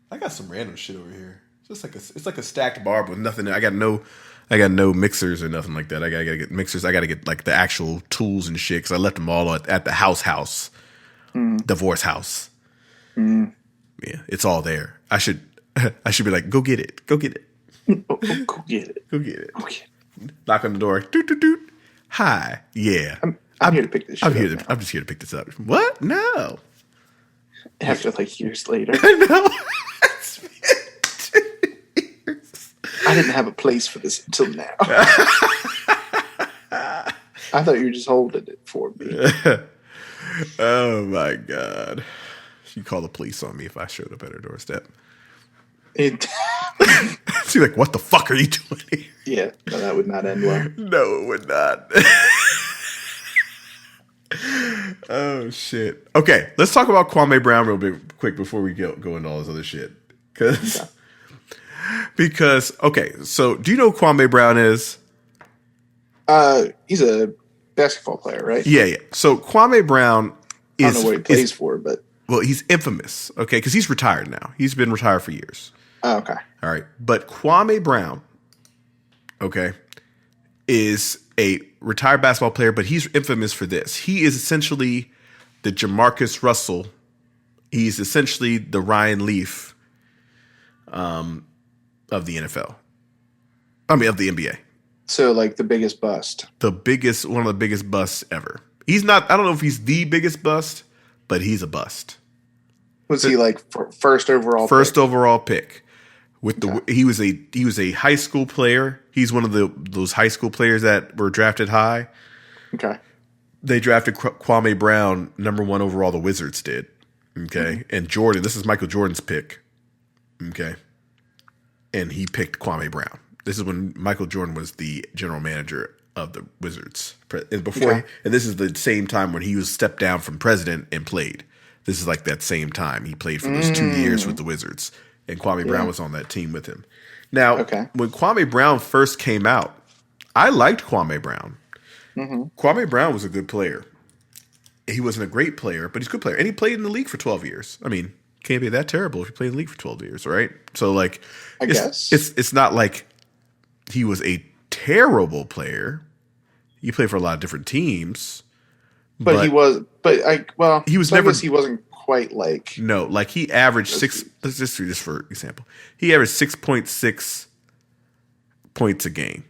I got some random shit over here. It's like a stacked bar with nothing. I got no mixers or nothing like that. I gotta get mixers. I gotta get like the actual tools and shit because I left them all at the house, divorce house. Mm. Yeah, it's all there. I should be like, go get it. Go get it. Go get it. Go get it. Okay. Knock on the door. Doot, doot, doot. Hi. Yeah. I'm here to pick this shit up. I'm just here to pick this up. What? No. After like years later. I know. I didn't have a place for this until now. I thought you were just holding it for me. Oh my God. You call the police on me if I showed up at her doorstep. She's like, what the fuck are you doing here? Yeah, no, that would not end well. No, it would not. Oh, shit. Okay, let's talk about Kwame Brown real quick before we go into all this other shit. Because, okay, so do you know who Kwame Brown is? He's a basketball player, right? Yeah. So Kwame Brown is... I don't know what he plays for, but... Well, he's infamous, okay, because he's retired now. He's been retired for years. Oh, okay. All right. But Kwame Brown, okay, is a retired basketball player, but he's infamous for this. He is essentially the Jamarcus Russell. He's essentially the Ryan Leaf of the NFL. I mean, of the NBA. So, like, the biggest bust. One of the biggest busts ever. He's not, I don't know if he's the biggest bust, but he's a bust. Was he like first overall? First overall pick. He was a high school player. He's one of those high school players that were drafted high. Okay. They drafted Kwame Brown number 1 overall. The Wizards did. Okay. And Jordan, this is Michael Jordan's pick. Okay. And he picked Kwame Brown. This is when Michael Jordan was the general manager of the Wizards. And and this is the same time when he was stepped down from president and played. This is like that same time. He played for those 2 years with the Wizards. And Kwame Brown was on that team with him. Now, when Kwame Brown first came out, I liked Kwame Brown. Kwame Brown was a good player. He wasn't a great player, but he's a good player. And he played in the league for 12 years. I mean, can't be that terrible if you played in the league for 12 years, right? So, like, I guess. It's not like he was a terrible player. He played for a lot of different teams. But he was, he was never. He wasn't quite like. No, like he averaged six. Let's just do this for example. He averaged 6.6 points a game.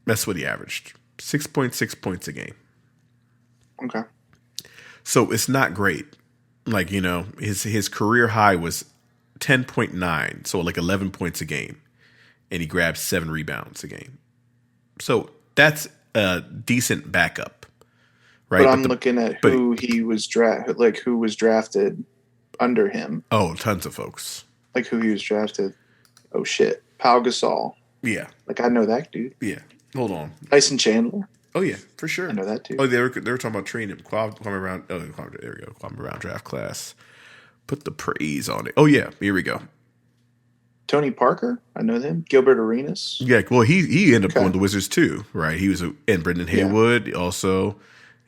That's what he averaged. 6.6 points a game. Okay. So it's not great. Like, you know, his career high was 10.9, so like 11 points a game. And he grabbed 7 rebounds a game. So that's a decent backup, right? But I'm looking at who he was who was drafted under him. Oh, tons of folks. Like who he was drafted. Oh shit, Pau Gasol. Yeah, like I know that dude. Yeah, hold on. Tyson Chandler. Oh yeah, for sure. I know that too. Oh, they were talking about training him. Kwame Brown. Oh, there we go. Kwame Brown draft class. Put the praise on it. Oh yeah, here we go. Tony Parker, I know them. Gilbert Arenas. Yeah, well, he ended up going to the Wizards too, right? He was and Brendan Haywood also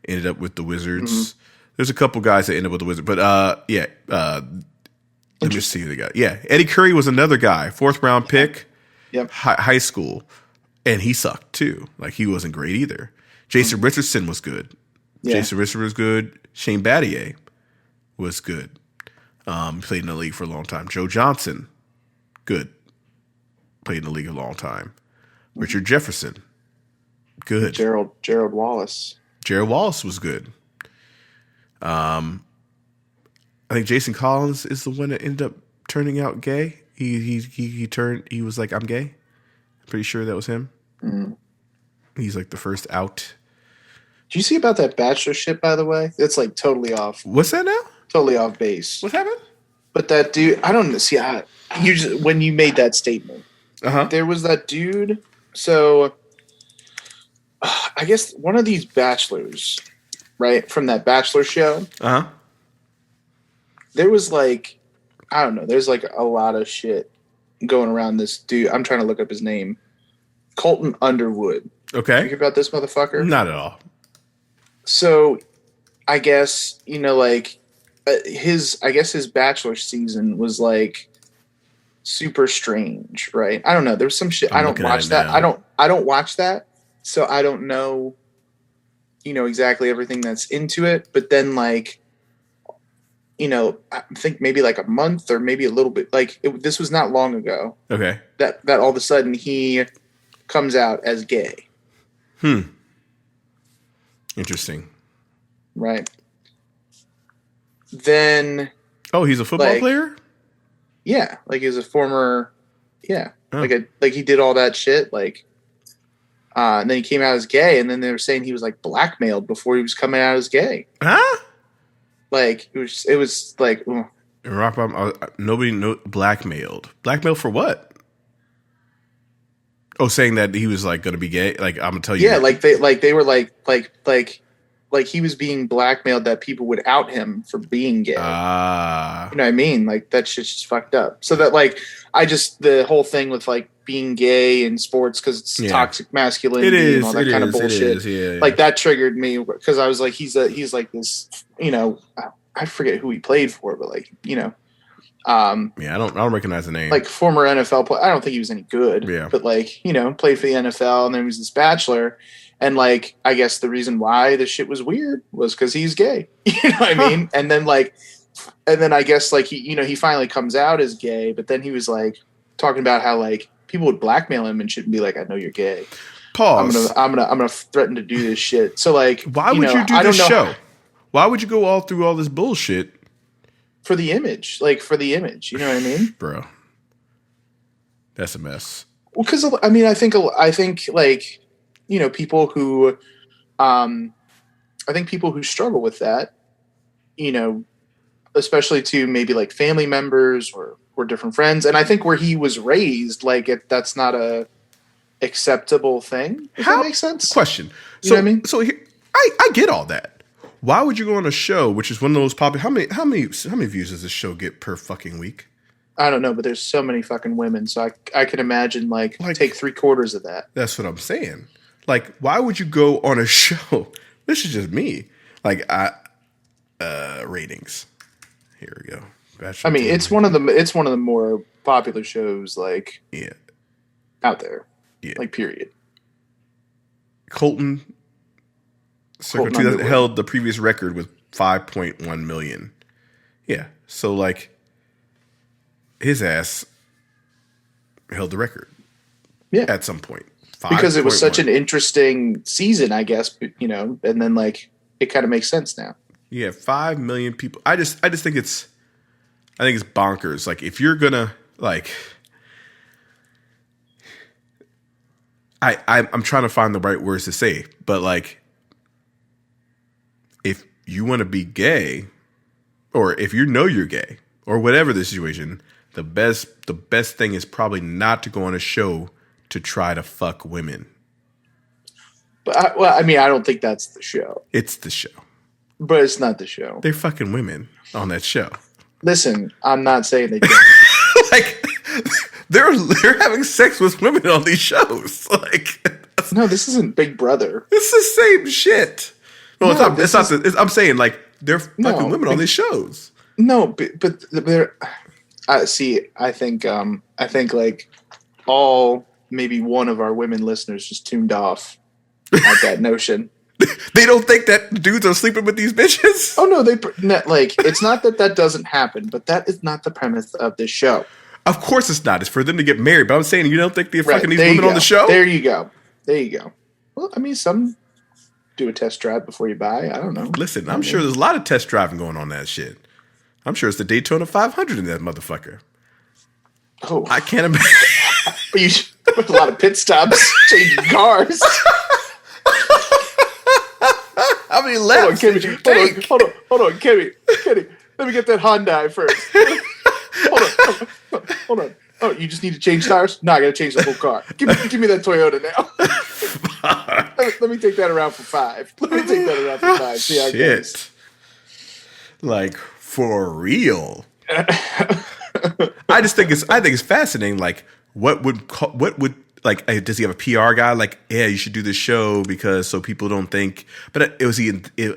ended up with the Wizards. There's a couple guys that ended up with the Wizards, but let me just see who they got. Yeah, Eddie Curry was another guy, 4th round pick, high school, and he sucked too. Like he wasn't great either. Jason Richardson was good. Yeah. Jason Richardson was good. Shane Battier was good. Played in the league for a long time. Joe Johnson. Good. Played in the league a long time. Richard Jefferson. Good. Gerald Wallace. Gerald Wallace was good. I think Jason Collins is the one that ended up turning out gay. He was like, I'm gay. I'm pretty sure that was him. Mm-hmm. He's like the first out. Did you see about that bachelor shit, by the way? It's like totally off. What's that now? Totally off base. What happened? But that dude, I don't see how. When you made that statement, there was that dude. So, I guess one of these bachelors, right, from that Bachelor show, there was like, I don't know, there's like a lot of shit going around this dude. I'm trying to look up his name. Colton Underwood. Okay. You hear about this motherfucker? Not at all. So, I guess, you know, like, his Bachelor season was like super strange, right? I don't know. There's some shit. I don't watch that. I don't watch that. So I don't know, you know, exactly everything that's into it. But then like, you know, I think maybe like a month or maybe a little bit, like this was not long ago. Okay. That all of a sudden he comes out as gay. Interesting. Right. Then he's a football player? Yeah, like he was a former like he did all that shit, like and then he came out as gay, and then they were saying he was like blackmailed before he was coming out as gay. Like it was like nobody blackmailed. Blackmailed for what? Oh, saying that he was like going to be gay. Like I'm gonna tell you. Yeah, they were like he was being blackmailed that people would out him for being gay. You know what I mean? Like that shit's just fucked up. So that like the whole thing with like being gay in sports because it's toxic masculinity and all that kind of bullshit. Like that triggered me because I was like, he's like this, you know, I forget who he played for, but like, you know, I don't recognize the name. Like former NFL player. I don't think he was any good. Yeah. But like, you know, played for the NFL and then he was this Bachelor. And like, I guess the reason why this shit was weird was because he's gay. You know what I mean? And then I guess like he finally comes out as gay, but then he was like talking about how like people would blackmail him and shit and be like, I know you're gay. Pause. I'm gonna threaten to do this shit. So like, why would you do this show? Why would you go all through all this bullshit? For the image. You know what I mean? Bro. That's a mess. Well, because I mean, I think like, you know, people who, I think people who struggle with that, you know, especially to maybe like family members or different friends. And I think where he was raised, like that's not a acceptable thing. If that makes sense. Question. You know what I mean? So here, I get all that. Why would you go on a show which is one of those popular? How many views does this show get per fucking week? I don't know, but there's so many fucking women, so I can imagine like take 3/4 of that. That's what I'm saying. Like, why would you go on a show? This is just me. Like, ratings. Here we go. I mean, it's one of the more popular shows, like out there. Yeah. Like, period. Colton Underwood held the previous record with 5.1 million. Yeah. So, like, his ass held the record. Yeah. At some point. Because it was such an interesting season, I guess, you know, and then, like, it kind of makes sense now. Yeah, 5 million people. I just think it's bonkers. Like, if you're gonna, like, I'm trying to find the right words to say, but like, if you want to be gay, or if you know you're gay, or whatever the situation, the best thing is probably not to go on a show to try to fuck women. But I mean, I don't think that's the show. It's the show, but it's not the show. They're fucking women on that show. Listen, I'm not saying they can't. Like, they're having sex with women on these shows. Like, no, this isn't Big Brother. It's the same shit. No, it's not. I'm saying, like, they're fucking women on these shows. No, but they're. See, I think like all maybe one of our women listeners just tuned off at that notion. They don't think that dudes are sleeping with these bitches? Oh, no, like, it's not that doesn't happen, but that is not the premise of this show. Of course it's not. It's for them to get married. But I'm saying, you don't think they're fucking these women on the show? There you go. Well, I mean, some do a test drive before you buy. I don't know. Listen, I'm sure there's a lot of test driving going on that shit. I'm sure it's the Daytona 500 in that motherfucker. Oh. I can't imagine. But you a lot of pit stops, changing cars. How many laps did you take? Hold on, Kenny. Let me get that Hyundai first. Hold on. Oh, you just need to change tires? No, I got to change the whole car. Give me that Toyota now. Let me take that around for $5. See how it goes. Like, for real. I think it's fascinating. Like, what would like, does he have a PR guy? Like, yeah, you should do this show because so people don't think. But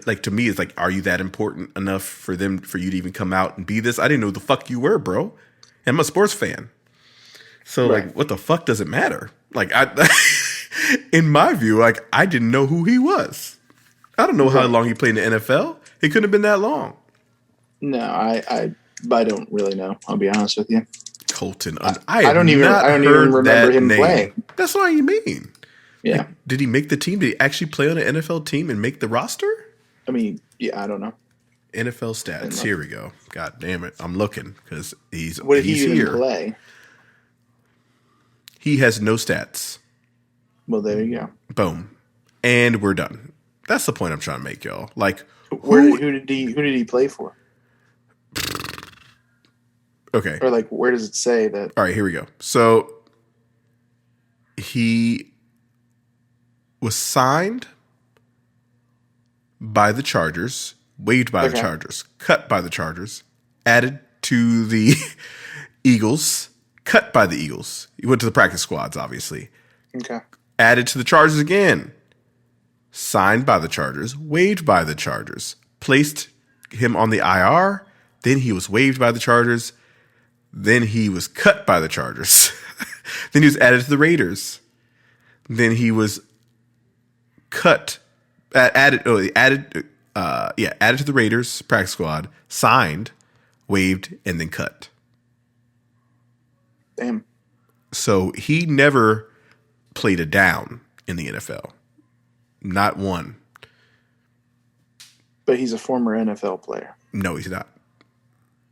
like, to me, it's like, are you that important enough for you to even come out and be this? I didn't know who the fuck you were, bro. And I'm a sports fan. So, right. Like, what the fuck does it matter? Like, in my view, like, I didn't know who he was. I don't know how long he played in the NFL. It couldn't have been that long. No, I don't really know. I'll be honest with you. Colton. I don't even remember him playing. That's what you mean. Yeah. Like, did he make the team? Did he actually play on an NFL team and make the roster? I mean, yeah, I don't know. NFL stats. Here we go. God damn it. I'm looking because he's What did he even here. Play? He has no stats. Well, there you go. Boom. And we're done. That's the point I'm trying to make, y'all. Like, who did he play for? Okay. Or like, where does it say that? All right, here we go. So he was signed by the Chargers, waived by the Chargers, cut by the Chargers, added to the Eagles, cut by the Eagles. He went to the practice squads, obviously. Okay. Added to the Chargers again. Signed by the Chargers, waived by the Chargers, placed him on the IR. Then he was waived by the Chargers. Then he was cut by the Chargers. Then he was added to the Raiders. Then he was added to the Raiders practice squad, signed, waived, and then cut. Damn. So he never played a down in the NFL. Not one. But he's a former NFL player. No, he's not.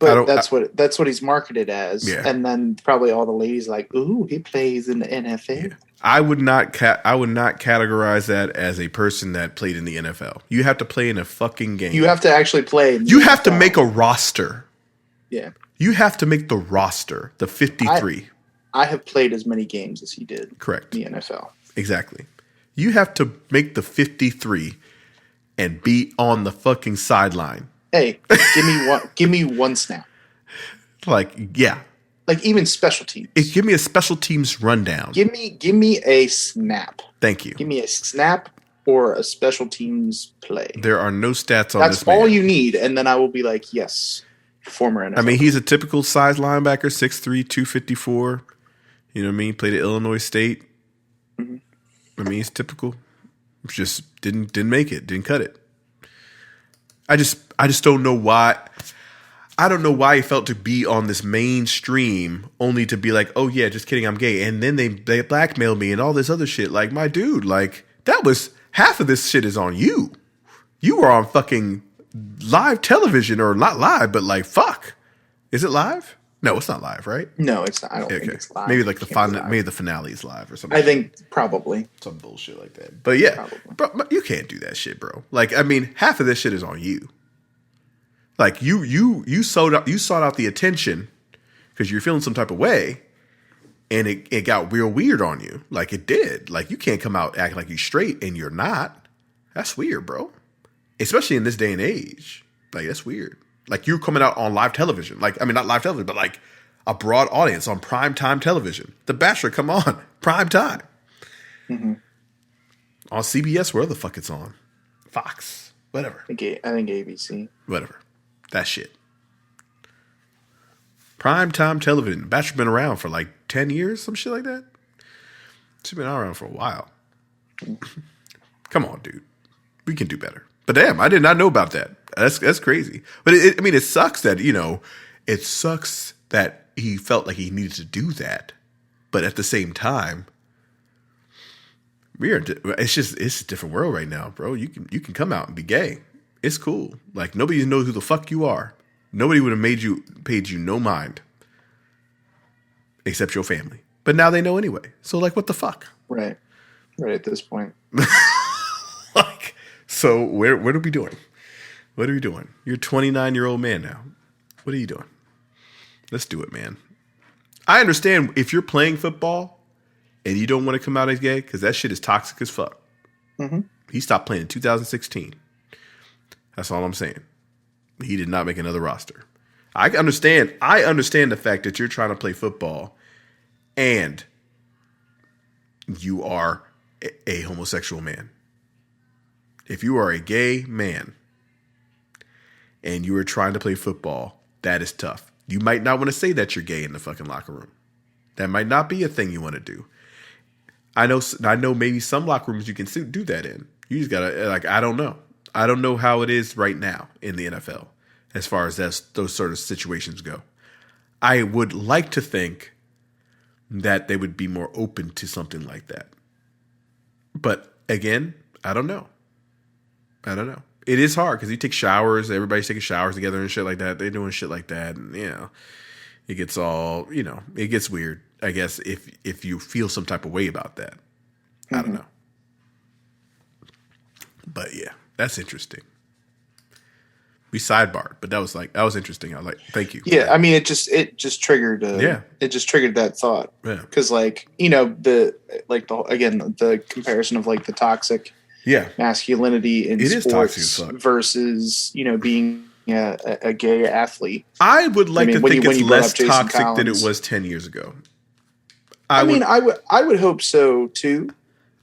But that's what he's marketed as. Yeah. And then probably all the ladies like, ooh, he plays in the NFL. Yeah. I would not categorize that as a person that played in the NFL. You have to play in a fucking game. You have to actually play. You have to make a roster. Yeah. You have to make the roster, the 53. I have played as many games as he did. Correct. In the NFL. Exactly. You have to make the 53 and be on the fucking sideline. Hey, give me one snap. Like, yeah. Like even special teams. Give me a special teams rundown. Give me a snap. Thank you. Give me a snap or a special teams play. There are no stats on That's this man. all you need, and then I will be like, yes, former NFL. I mean, he's a typical size linebacker, 6'3", 254. You know what I mean? Played at Illinois State. Mm-hmm. I mean, he's typical. Just didn't make it. Didn't cut it. I just don't know why. I don't know why he felt to be on this mainstream only to be like, oh yeah, just kidding, I'm gay. And then they blackmailed me and all this other shit. Like, my dude, like, that was half of this shit is on you. You were on fucking live television, or not live, but like, fuck. Is it live? No, it's not live, right? No, it's not. I don't think it's live. Maybe like maybe the finale is live or something. I think probably some bullshit like that. But yeah, bro, you can't do that shit, bro. Like, I mean, half of this shit is on you. Like, you sought out the attention because you're feeling some type of way, and it got real weird on you. Like, it did. Like, you can't come out acting like you're straight and you're not. That's weird, bro. Especially in this day and age. Like, that's weird. Like, you're coming out on live television. Like, I mean, not live television, but like a broad audience on prime time television. The Bachelor, come on, prime time. Mm-hmm. On CBS, where the fuck it's on? Fox, whatever. I think ABC. Whatever. That shit. Prime time television. Bachelor been around for like 10 years, some shit like that. She's been around for a while. Come on, dude. We can do better. But damn, I did not know about that. That's crazy. But it sucks that, it sucks that he felt like he needed to do that. But at the same time, it's a different world right now, bro. You can come out and be gay. It's cool. Like, nobody knows who the fuck you are. Nobody would have paid you no mind. Except your family. But now they know anyway. So, like, what the fuck? Right. Right at this point. Like, so what are we doing? What are we doing? You're a 29-year-old man now. What are you doing? Let's do it, man. I understand if you're playing football and you don't want to come out as gay, because that shit is toxic as fuck. Mm-hmm. He stopped playing in 2016. That's all I'm saying. He did not make another roster. I understand the fact that you're trying to play football and you are a homosexual man. If you are a gay man and you are trying to play football, that is tough. You might not want to say that you're gay in the fucking locker room. That might not be a thing you want to do. I know maybe some locker rooms you can do that in. You just gotta, like, I don't know. I don't know how it is right now in the NFL as far as those sort of situations go. I would like to think that they would be more open to something like that. But again, I don't know. It is hard because you take showers. Everybody's taking showers together and shit like that. They're doing shit like that. And, it gets all, it gets weird, I guess, if you feel some type of way about that. Mm-hmm. I don't know. But yeah. That's interesting. We sidebarred, but that was interesting. Thank you. Yeah, I mean, it just triggered. It just triggered that thought. Yeah, because the comparison of like the toxic, masculinity in sports versus being a gay athlete. I would like to think it's less toxic than it was 10 years ago. I would hope so too.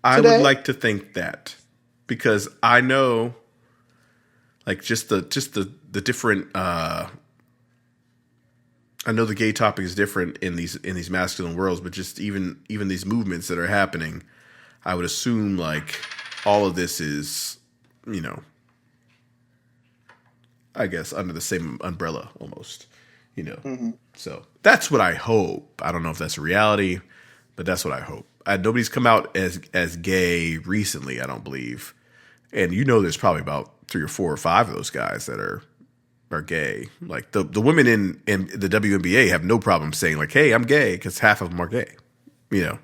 I would like to think that. Because I know, like, just the different. I know the gay topic is different in these masculine worlds, but just even these movements that are happening, I would assume like all of this is, I guess under the same umbrella almost, Mm-hmm. So that's what I hope. I don't know if that's a reality, but that's what I hope. Nobody's come out as gay recently, I don't believe. And there's probably about 3 or 4 or 5 of those guys that are are gay. Like the women in the WNBA have no problem saying like, "Hey, I'm gay," because half of them are gay. You know,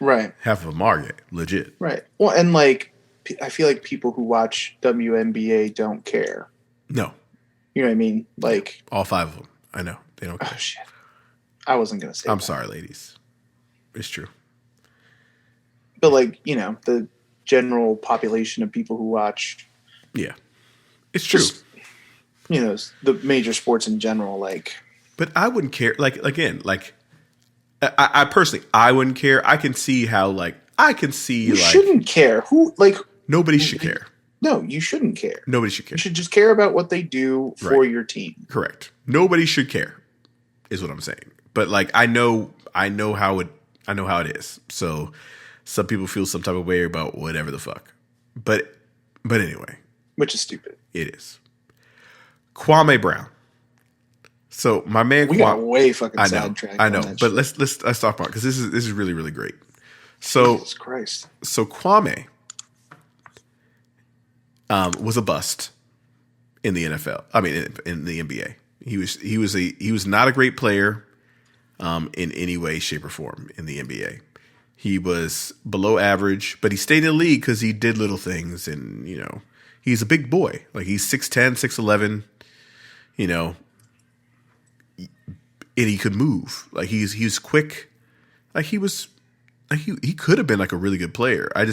Right. half of them are gay, legit. Right. Well, and like I feel like people who watch WNBA don't care. No, you know what I mean? Like all 5 of them. I know they don't care. Oh shit! I wasn't gonna say. I'm sorry, ladies. It's true. But like the general population of people who watch. Yeah, it's true. Just, the major sports in general, like. But I wouldn't care. Like again, like I personally, I wouldn't care. I can see how you shouldn't care. Who like nobody should care. No, you shouldn't care. Nobody should care. You should just care about what they do for your team. Correct. Nobody should care, is what I'm saying. But like I know how it is. So some people feel some type of way about whatever the fuck. But anyway, which is stupid. It is. Kwame Brown. So my man, we got way fucking sidetracked. I know, but let's talk about because this is really really great. So Jesus Christ. So Kwame was a bust in the NFL. I mean, in the NBA, he was not a great player in any way, shape, or form in the NBA. He was below average, but he stayed in the league because he did little things, and he's a big boy. Like he's 6'10", 6'11", and he could move. Like he's quick. Like he could have been like a really good player. I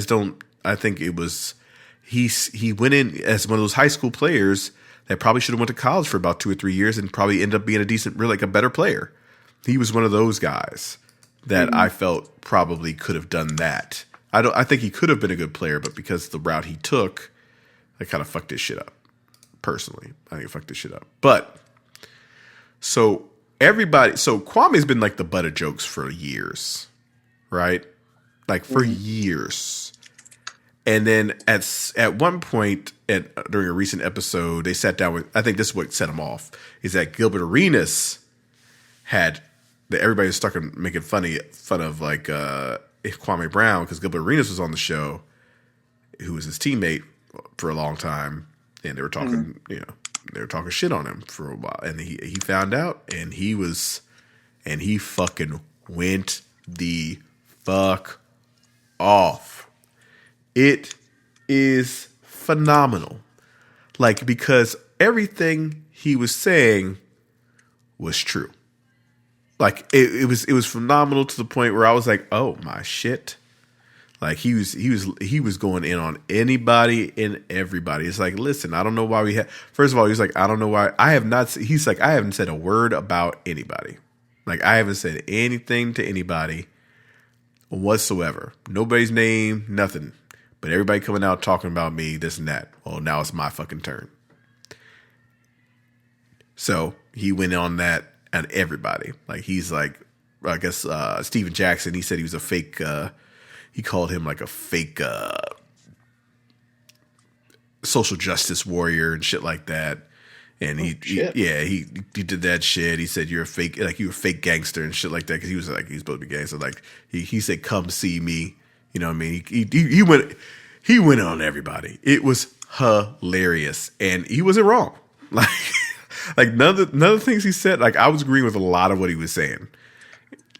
think it was he went in as one of those high school players that probably should have went to college for about 2 or 3 years and probably ended up being a better player. He was one of those guys that I felt probably could have done that. I think he could have been a good player, but because of the route he took, I kind of fucked his shit up. Personally, I think it fucked his shit up. But so Kwame's been like the butt of jokes for years, right? Like for years. And then at one point during a recent episode, they sat down with, I think this is what set him off, is that Gilbert Arenas everybody was stuck in making fun of like Kwame Brown because Gilbert Arenas was on the show, who was his teammate for a long time, and they were talking, they were talking shit on him for a while, and he found out, and he fucking went the fuck off. It is phenomenal, like because everything he was saying was true. Like it was phenomenal to the point where I was like, oh my shit. Like he was going in on anybody and everybody. It's like, listen, I don't know why first of all, he's like, I don't know why I haven't said a word about anybody. Like I haven't said anything to anybody whatsoever. Nobody's name, nothing. But everybody coming out talking about me, this and that. Well, now it's my fucking turn. So he went on that and everybody. Like he's like, I guess Steven Jackson, he said he was a fake he called him like a fake social justice warrior and shit like that. And he did that shit. He said you're a fake gangster and shit like that because he was supposed to be gangster. Like he said, "Come see me." You know what I mean? He went on everybody. It was hilarious, and he wasn't wrong. Like none of the things he said. Like I was agreeing with a lot of what he was saying.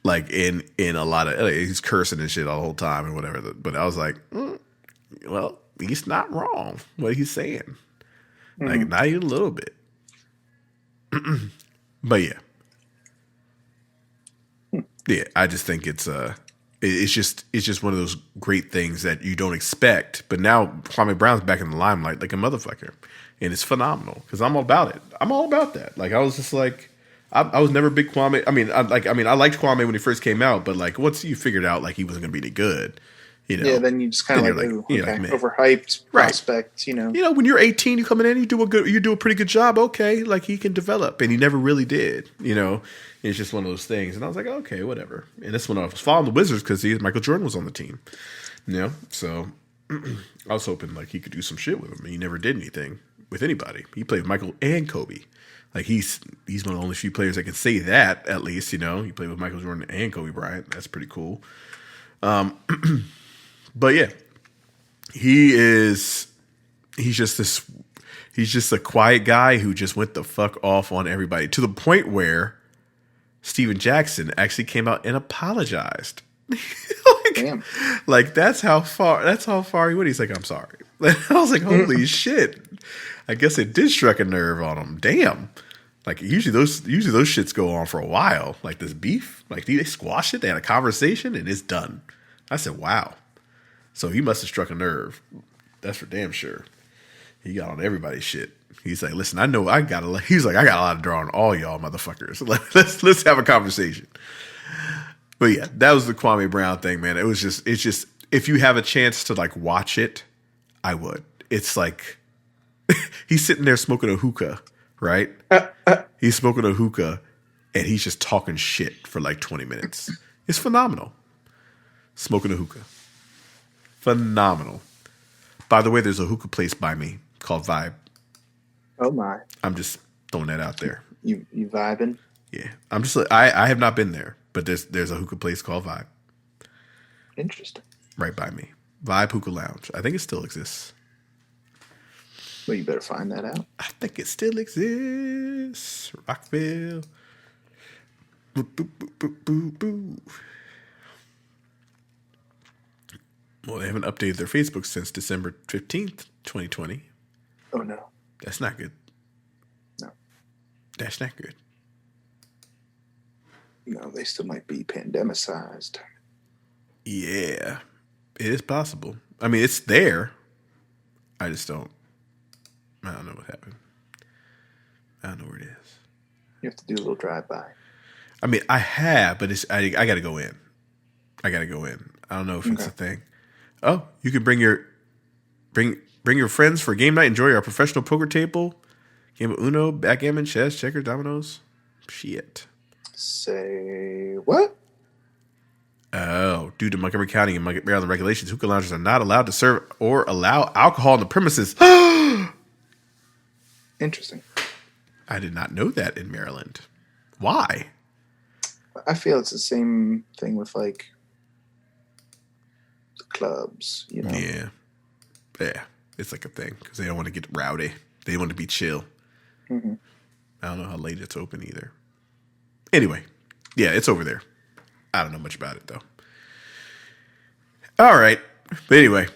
Like in a lot of he's cursing and shit all the whole time and whatever. But I was like, well, he's not wrong what he's saying. Like not even a little bit. But yeah, I just think it's just one of those great things that you don't expect. But now Kwame Brown's back in the limelight like a motherfucker, and it's phenomenal because I'm all about it. I'm all about that. Like I was just like, I was never a big Kwame. I liked Kwame when he first came out, but like once you figured out like he wasn't gonna be any good. Yeah, then you just kind of overhyped prospect, when you're 18, you come in and you do a pretty good job. Okay, like he can develop, and he never really did. It's just one of those things. And I was like, okay, whatever. And this one I was following the Wizards because Michael Jordan was on the team. So I was hoping like he could do some shit with him. And he never did anything with anybody. He played with Michael and Kobe. Like he's one of the only few players that can say that at least. He played with Michael Jordan and Kobe Bryant. That's pretty cool. But yeah, he's just this. He's just a quiet guy who just went the fuck off on everybody to the point where Steven Jackson actually came out and apologized. Damn. Like that's how far he went. He's like, I'm sorry. I was like, holy shit. I guess it did strike a nerve on him. Damn. Like usually those shits go on for a while. Like this beef, like they squashed it. They had a conversation and it's done. I said, wow. So he must have struck a nerve. That's for damn sure. He got on everybody's shit. He's like, listen, I know I got a lot of draw on all y'all motherfuckers. Let's have a conversation. But yeah, that was the Kwame Brown thing, man. It's just if you have a chance to like watch it, I would. It's like he's sitting there smoking a hookah, right? He's smoking a hookah and he's just talking shit for like 20 minutes. It's phenomenal. Smoking a hookah. Phenomenal. By the way, there's a hookah place by me called Vibe. Oh my. I'm just throwing that out there. You vibing? Yeah. I'm just I have not been there, but there's a hookah place called Vibe. Interesting. Right by me. Vibe Hookah Lounge. I think it still exists. Well, you better find that out. I think it still exists. Rockville. Boo, boo, boo, boo, boo, boo. Well, they haven't updated their Facebook since December 15th, 2020. Oh, no. That's not good. No. That's not good. No, they still might be pandemicized. Yeah. It is possible. I mean, it's there. I don't know what happened. I don't know where it is. You have to do a little drive-by. I mean, I have, but I got to go in. I don't know if it's a thing. Oh, you can bring your friends for game night. Enjoy our professional poker table, game of Uno, backgammon, chess, checkers, dominoes. Shit. Say what? Oh, due to Montgomery County and Maryland regulations, hookah lounges are not allowed to serve or allow alcohol on the premises. Interesting. I did not know that in Maryland. Why? I feel it's the same thing with like the clubs, you know? Yeah. It's like a thing because they don't want to get rowdy. They want to be chill. Mm-hmm. I don't know how late it's open either. Anyway, yeah, it's over there. I don't know much about it though. All right, but anyway,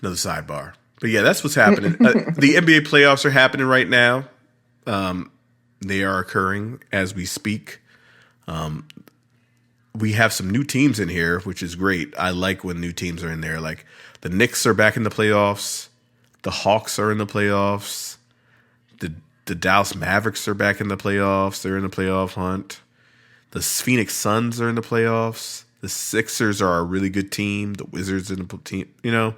another sidebar. But yeah, that's what's happening. The NBA playoffs are happening right now. They are occurring as we speak. We have some new teams in here, which is great. I like when new teams are in there. Like the Knicks are back in the playoffs. The Hawks are in the playoffs. The Dallas Mavericks are back in the playoffs. They're in the playoff hunt. The Phoenix Suns are in the playoffs. The Sixers are a really good team. The Wizards in the team. You know,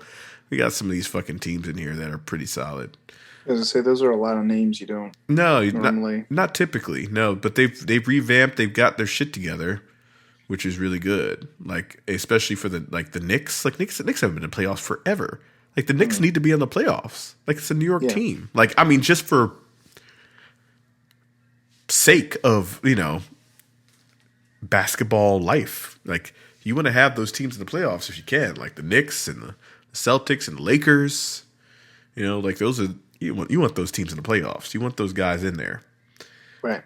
we got some of these fucking teams in here that are pretty solid. As I say, those are a lot of names you don't normally. Not typically, no. But they've revamped. They've got their shit together, which is really good. Like especially for the Knicks. Like Knicks haven't been in the playoffs forever. Like the Knicks need to be in the playoffs. Like it's a New York team. Like I mean, just for sake of basketball life. Like you want to have those teams in the playoffs if you can. Like the Knicks and the Celtics and the Lakers. Like those are you want those teams in the playoffs. You want those guys in there. Right.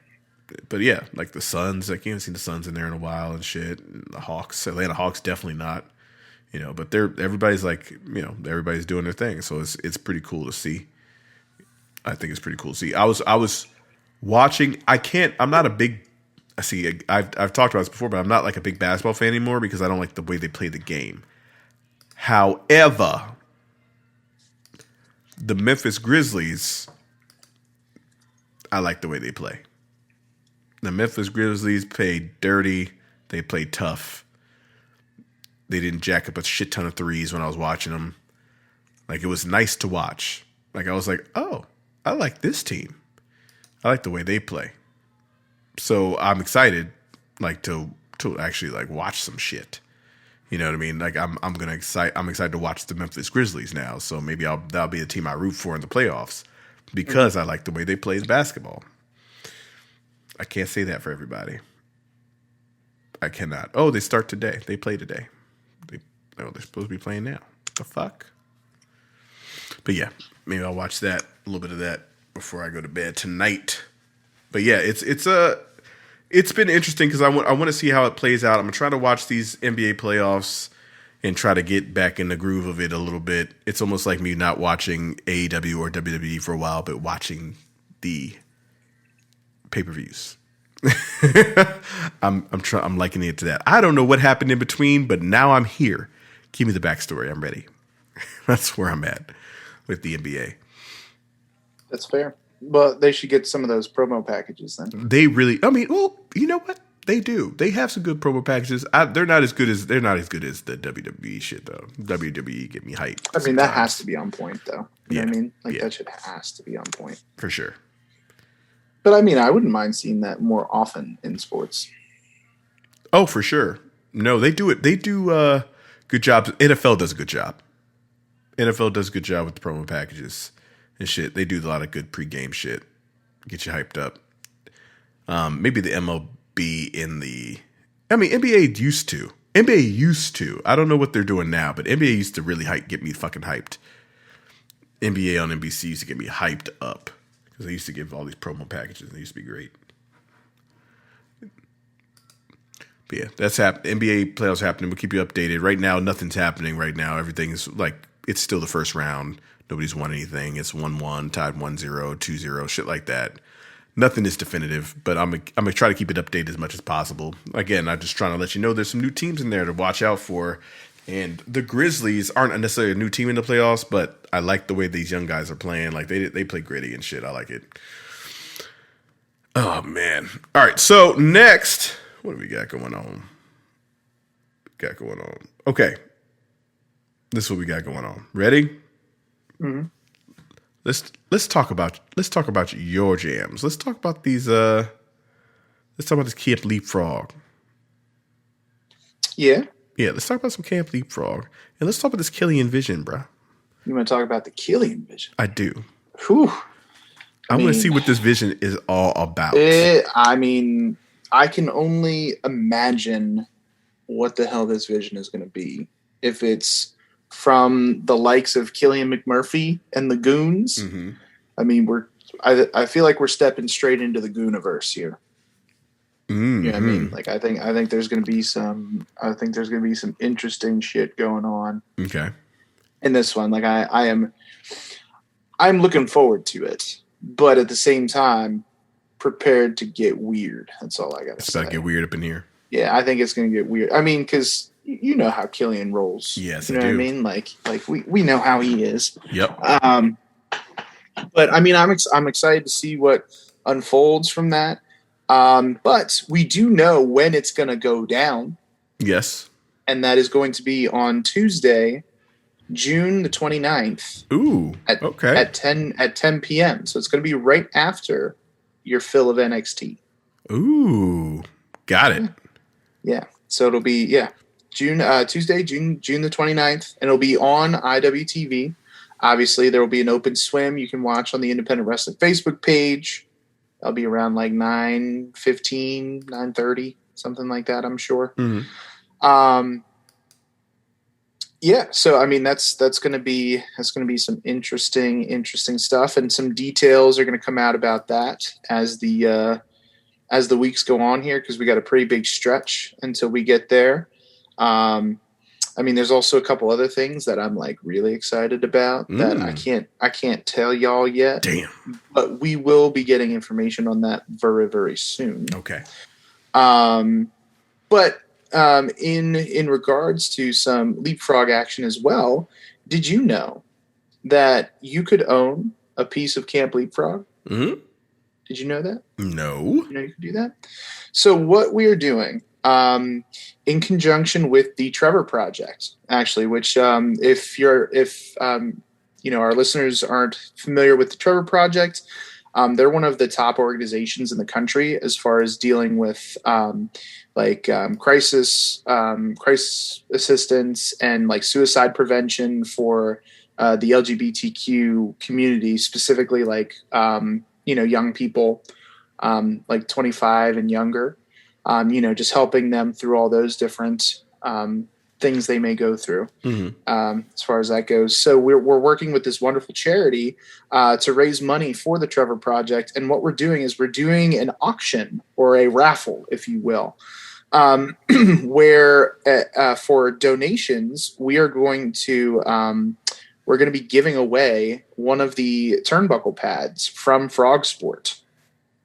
But yeah, like the Suns, like you haven't seen the Suns in there in a while and shit. And the Hawks, Atlanta Hawks, definitely not. But everybody's everybody's doing their thing. So it's pretty cool to see. I think it's pretty cool to see. I was watching. I'm not a big. I've talked about this before, but I'm not like a big basketball fan anymore because I don't like the way they play the game. However, the Memphis Grizzlies, I like the way they play. The Memphis Grizzlies play dirty. They play tough. They didn't jack up a shit ton of threes when I was watching them. Like, it was nice to watch. Like, I was like, oh, I like this team. I like the way they play. So I'm excited, like, to actually, like, watch some shit. You know what I mean? Like, I'm excited to watch the Memphis Grizzlies now. So maybe that'll be a team I root for in the playoffs because I like the way they play basketball. I can't say that for everybody. I cannot. Oh, they start today. They play today. They're supposed to be playing now. What the fuck? But yeah, maybe I'll watch that. a little bit of that before I go to bed tonight. But yeah, it's been interesting because I want to see how it plays out. I'm gonna try to watch these NBA playoffs and try to get back in the groove of it a little bit. It's almost like me not watching AEW or WWE for a while, but watching the pay-per-views. I'm likening it to that. I don't know what happened in between, but now I'm here. Give me the backstory. I'm ready. That's where I'm at with the NBA. That's fair. But they should get some of those promo packages then. They really, I mean, well, you know what? They do. They have some good promo packages. They're not as good as the WWE shit though. WWE get me hyped. I mean, that has to be on point though. You know what I mean? Like yeah. that shit has to be on point. For sure. But I mean, I wouldn't mind seeing that more often in sports. Oh, for sure. No, they do it. They do good jobs. NFL does a good job. NFL does a good job with the promo packages and shit. They do a lot of good pregame shit. Get you hyped up. Maybe the MLB NBA used to. NBA used to. I don't know what they're doing now, but NBA used to really get me fucking hyped. NBA on NBC used to get me hyped up because they used to give all these promo packages. They used to be great. But yeah, that's happening. NBA playoffs happening. We'll keep you updated. Right now, nothing's happening right now. Everything's like, it's still the first round. Nobody's won anything. It's 1-1, tied 1-0, 2-0, shit like that. Nothing is definitive, but I'm gonna try to keep it updated as much as possible. Again, I'm just trying to let you know there's some new teams in there to watch out for. And the Grizzlies aren't necessarily a new team in the playoffs, but I like the way these young guys are playing. Like they play gritty and shit. I like it. Oh man. All right. So next, what do we got going on? Okay. This is what we got going on. Ready? Mm-hmm. Let's talk about your jams. Let's talk about these. Let's talk about this Camp Leapfrog. Yeah. Yeah. Let's talk about some Camp Leapfrog, and let's talk about this Killian Vision, bro. You want to talk about the Killian Vision? I do. Whew. I want to see what this vision is all about. I mean, I can only imagine what the hell this vision is going to be. If it's from the likes of Killian McMurphy and the Goons, mm-hmm. I mean, I feel like we're stepping straight into the Gooniverse here. Mm-hmm. You know what I mean? Like, I think there's going to be some interesting shit going on. Okay. In this one, like I'm looking forward to it, but at the same time, prepared to get weird. That's all I got to say. It's about to get weird up in here. Yeah, I think it's going to get weird. I mean, because you know how Killian rolls. Yes, you know I do. What I mean? Like we know how he is. Yep. But I mean, I'm excited to see what unfolds from that. But we do know when it's going to go down. Yes. And that is going to be on Tuesday, June the 29th. Ooh. Okay. At 10 p.m. So it's going to be right after your fill of NXT. Ooh. Got it. Yeah. So it'll be Tuesday, June the 29th, and it'll be on IWTV. Obviously, there will be an open swim you can watch on the Independent Wrestling Facebook page. That'll be around like 9:15, 9:30, something like that, I'm sure. Mm-hmm. Yeah, so I mean that's gonna be some interesting stuff, and some details are gonna come out about that as the weeks go on here, because we got a pretty big stretch until we get there. I mean, there's also a couple other things that I'm like really excited about that I can't tell y'all yet. Damn. But we will be getting information on that very, very soon. Okay. But in regards to some Leapfrog action as well, did you know that you could own a piece of Camp Leapfrog? Mm-hmm. Did you know that? No. You know you could do that? So what we are doing, in conjunction with the Trevor Project, actually, which if our listeners aren't familiar with the Trevor Project, they're one of the top organizations in the country as far as dealing with crisis assistance and like suicide prevention for the LGBTQ community, specifically like young people like 25 and younger. Just helping them through all those different things they may go through as far as that goes. So we're working with this wonderful charity to raise money for the Trevor Project. And what we're doing is we're doing an auction or a raffle, if you will, where for donations, we are going to we're going to be giving away one of the turnbuckle pads from Frog Sport.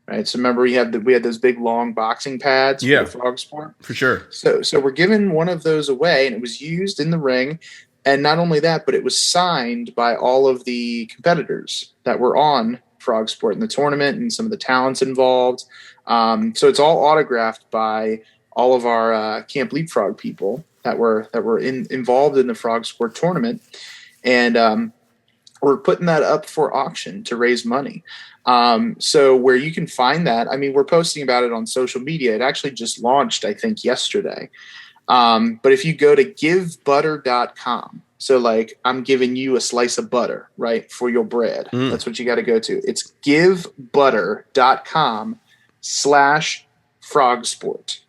Right. So remember we had those big long boxing pads for the Frog Sport. For sure. So we're giving one of those away, and it was used in the ring. And not only that, but it was signed by all of the competitors that were on Frog Sport in the tournament and some of the talents involved. So it's all autographed by all of our Camp Leapfrog people that were involved in the Frog Sport tournament. And we're putting that up for auction to raise money. So where you can find that, I mean, we're posting about it on social media. It actually just launched, I think, yesterday. But if you go to givebutter.com, so like I'm giving you a slice of butter, right, for your bread. That's what you got to go to. It's givebutter.com/frogsport.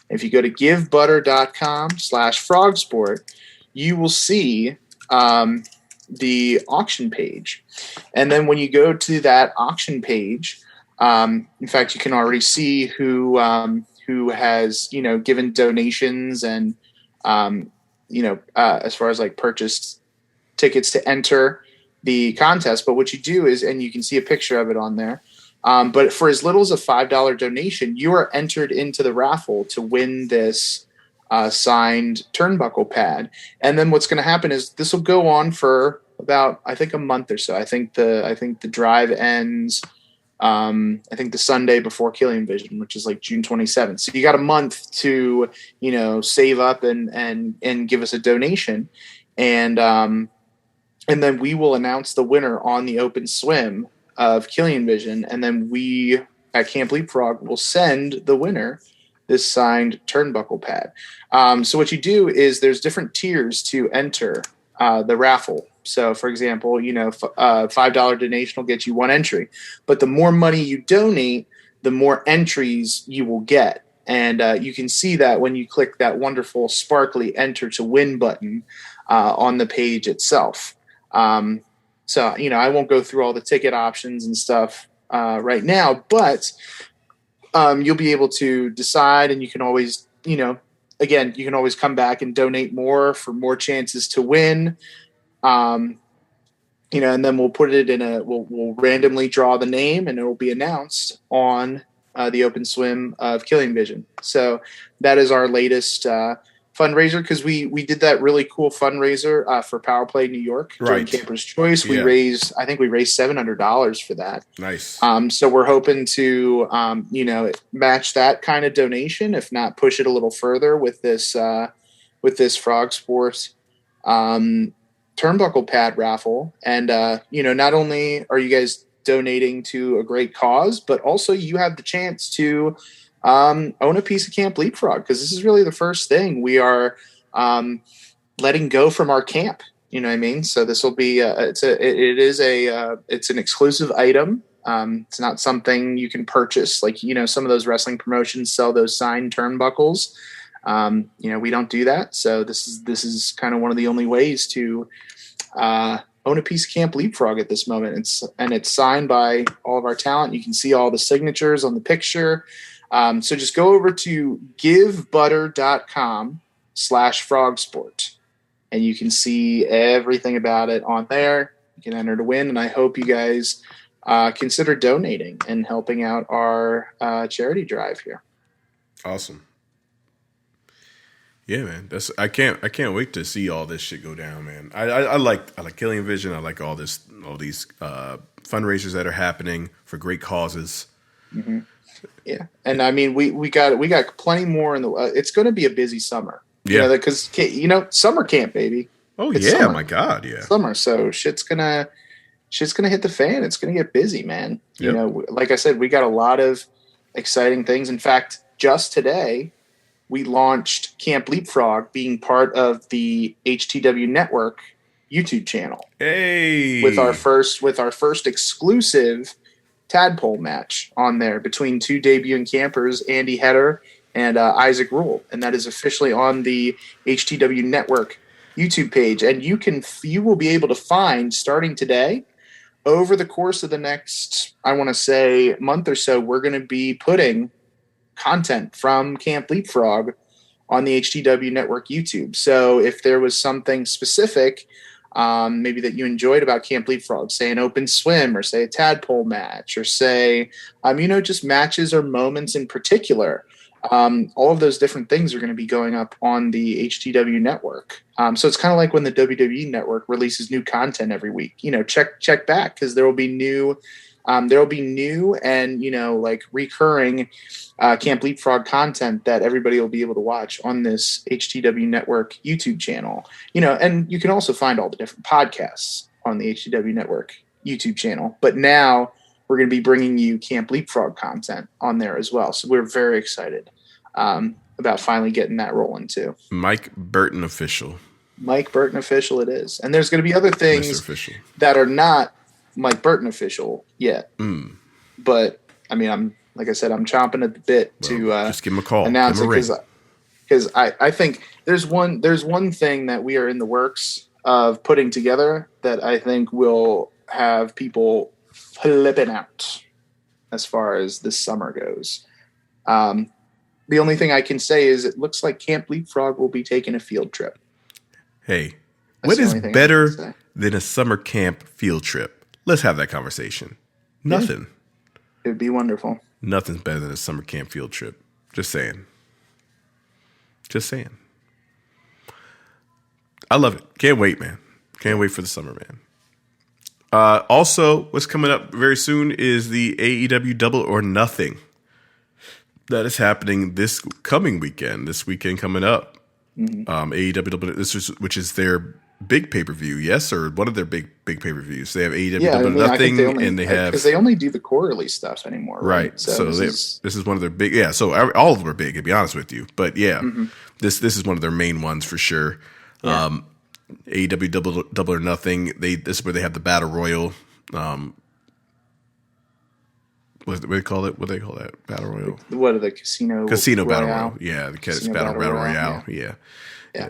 If you go to givebutter.com/frogsport, you will see the auction page. And then when you go to that auction page, in fact, you can already see who has, given donations and, as far as like purchased tickets to enter the contest. But what you do is, and you can see a picture of it on there, but for as little as a $5 donation, you are entered into the raffle to win this signed turnbuckle pad. And then what's going to happen is this will go on for about, I think, a month or so. I think the drive ends, I think the Sunday before Killian Vision, which is like June 27th. So you got a month to, save up and give us a donation. And then we will announce the winner on the open swim of Killian Vision. And then we at Camp Leapfrog will send the winner this signed turnbuckle pad. So what you do is there's different tiers to enter the raffle. So, for example, $5 donation will get you one entry. But the more money you donate, the more entries you will get. And you can see that when you click that wonderful sparkly enter to win button on the page itself. So, I won't go through all the ticket options and stuff right now, but you'll be able to decide, and you can always, again, you can always come back and donate more for more chances to win. And then we'll put it in we'll randomly draw the name, and it will be announced on the open swim of Killian Vision. So that is our latest fundraiser, because we did that really cool fundraiser for Power Play New York during Camper's Choice. We raised $700 for that. Nice. So we're hoping to match that kind of donation, if not push it a little further with this Frog Sports Turnbuckle Pad Raffle. And not only are you guys donating to a great cause, but also you have the chance to own a piece of Camp Leapfrog, because this is really the first thing we are letting go from our camp. You know what I mean? So this will be it's an exclusive item. It's not something you can purchase like some of those wrestling promotions sell those signed turnbuckles. We don't do that. So this is kind of one of the only ways to own a piece of Camp Leapfrog at this moment. It's signed by all of our talent. You can see all the signatures on the picture. So just go over to givebutter.com/frogsport, and you can see everything about it on there. You can enter to win, and I hope you guys consider donating and helping out our charity drive here. Awesome. Yeah, man. I can't wait to see all this shit go down, man. I like Killian Vision. I like all these fundraisers that are happening for great causes. Mm-hmm. Yeah, and I mean we got plenty more in the. It's going to be a busy summer. Yeah, because summer camp, baby. Oh it's summer. My God, yeah, summer. So shit's gonna hit the fan. It's gonna get busy, man. Yep. Like I said, we got a lot of exciting things. In fact, just today we launched Camp Leapfrog, being part of the HTW Network YouTube channel. Hey, with our first exclusive tadpole match on there between two debuting campers, Andy Header and Isaac Rule, and that is officially on the HTW Network YouTube page. And you will be able to find, starting today, over the course of the next, I want to say, month or so, we're going to be putting content from Camp Leapfrog on the HTW Network YouTube. So if there was something specific, maybe that you enjoyed about Camp Leapfrog, say an open swim, or say a tadpole match, or say, just matches or moments in particular, all of those different things are going to be going up on the HTW Network. So it's kind of like when the WWE Network releases new content every week. Check back, because there will be new and recurring Camp Leapfrog content that everybody will be able to watch on this HTW Network YouTube channel. And you can also find all the different podcasts on the HTW Network YouTube channel. But now we're going to be bringing you Camp Leapfrog content on there as well. So we're very excited about finally getting that rolling too. Mike Burton official. Mike Burton official it is. And there's going to be other things that are not Mike Burton official yet. But I'm chomping at the bit to just give him a call, announce it, because I think there's one thing that we are in the works of putting together that I think will have people flipping out as far as this summer goes. The only thing I can say is it looks like Camp Leapfrog will be taking a field trip. Hey, what is better than a summer camp field trip? Let's have that conversation. Nothing. It would be wonderful. Nothing's better than a summer camp field trip. Just saying. I love it. Can't wait, man. Can't wait for the summer, man. Also, what's coming up very soon is the AEW Double or Nothing. That is happening this coming weekend. This weekend coming up. AEW Double, which is their big pay-per-view, yes, or one of their big pay-per-views. They have AEW Double or Nothing, and they have, because they only do the quarterly stuff anymore, right? So this is one of their big, yeah. So all of them are big, to be honest with you, but yeah, this is one of their main ones for sure. Yeah. AEW Double or Nothing. This is where they have the Battle Royal. What do they call it? What do they call that? Battle Royal? What are the Casino Battle Royal? Yeah, the Battle Royale. Yeah.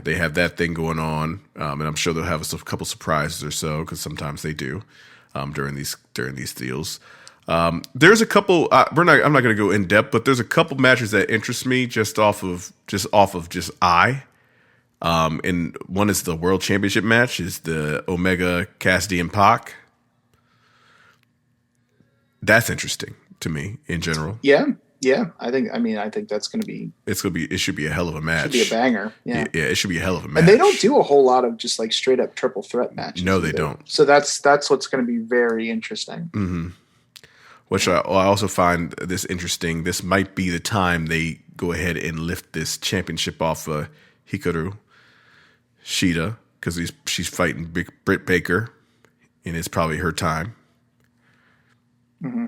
They have that thing going on, and I'm sure they'll have a couple surprises or so, because sometimes they do during these deals. There's a couple. I'm not going to go in depth, but there's a couple matches that interest me just off of eye. And one is the World Championship match, is the Omega, Cassidy, and Pac. That's interesting to me in general. Yeah. I think that's going to be. It should be a hell of a match. It should be a banger. Yeah. It should be a hell of a match. And they don't do a whole lot of just like straight up triple threat matches. No, they don't. So that's what's going to be very interesting. Mm-hmm. Which I also find this interesting. This might be the time they go ahead and lift this championship off Hikaru Shida, because she's fighting Britt Baker, and it's probably her time.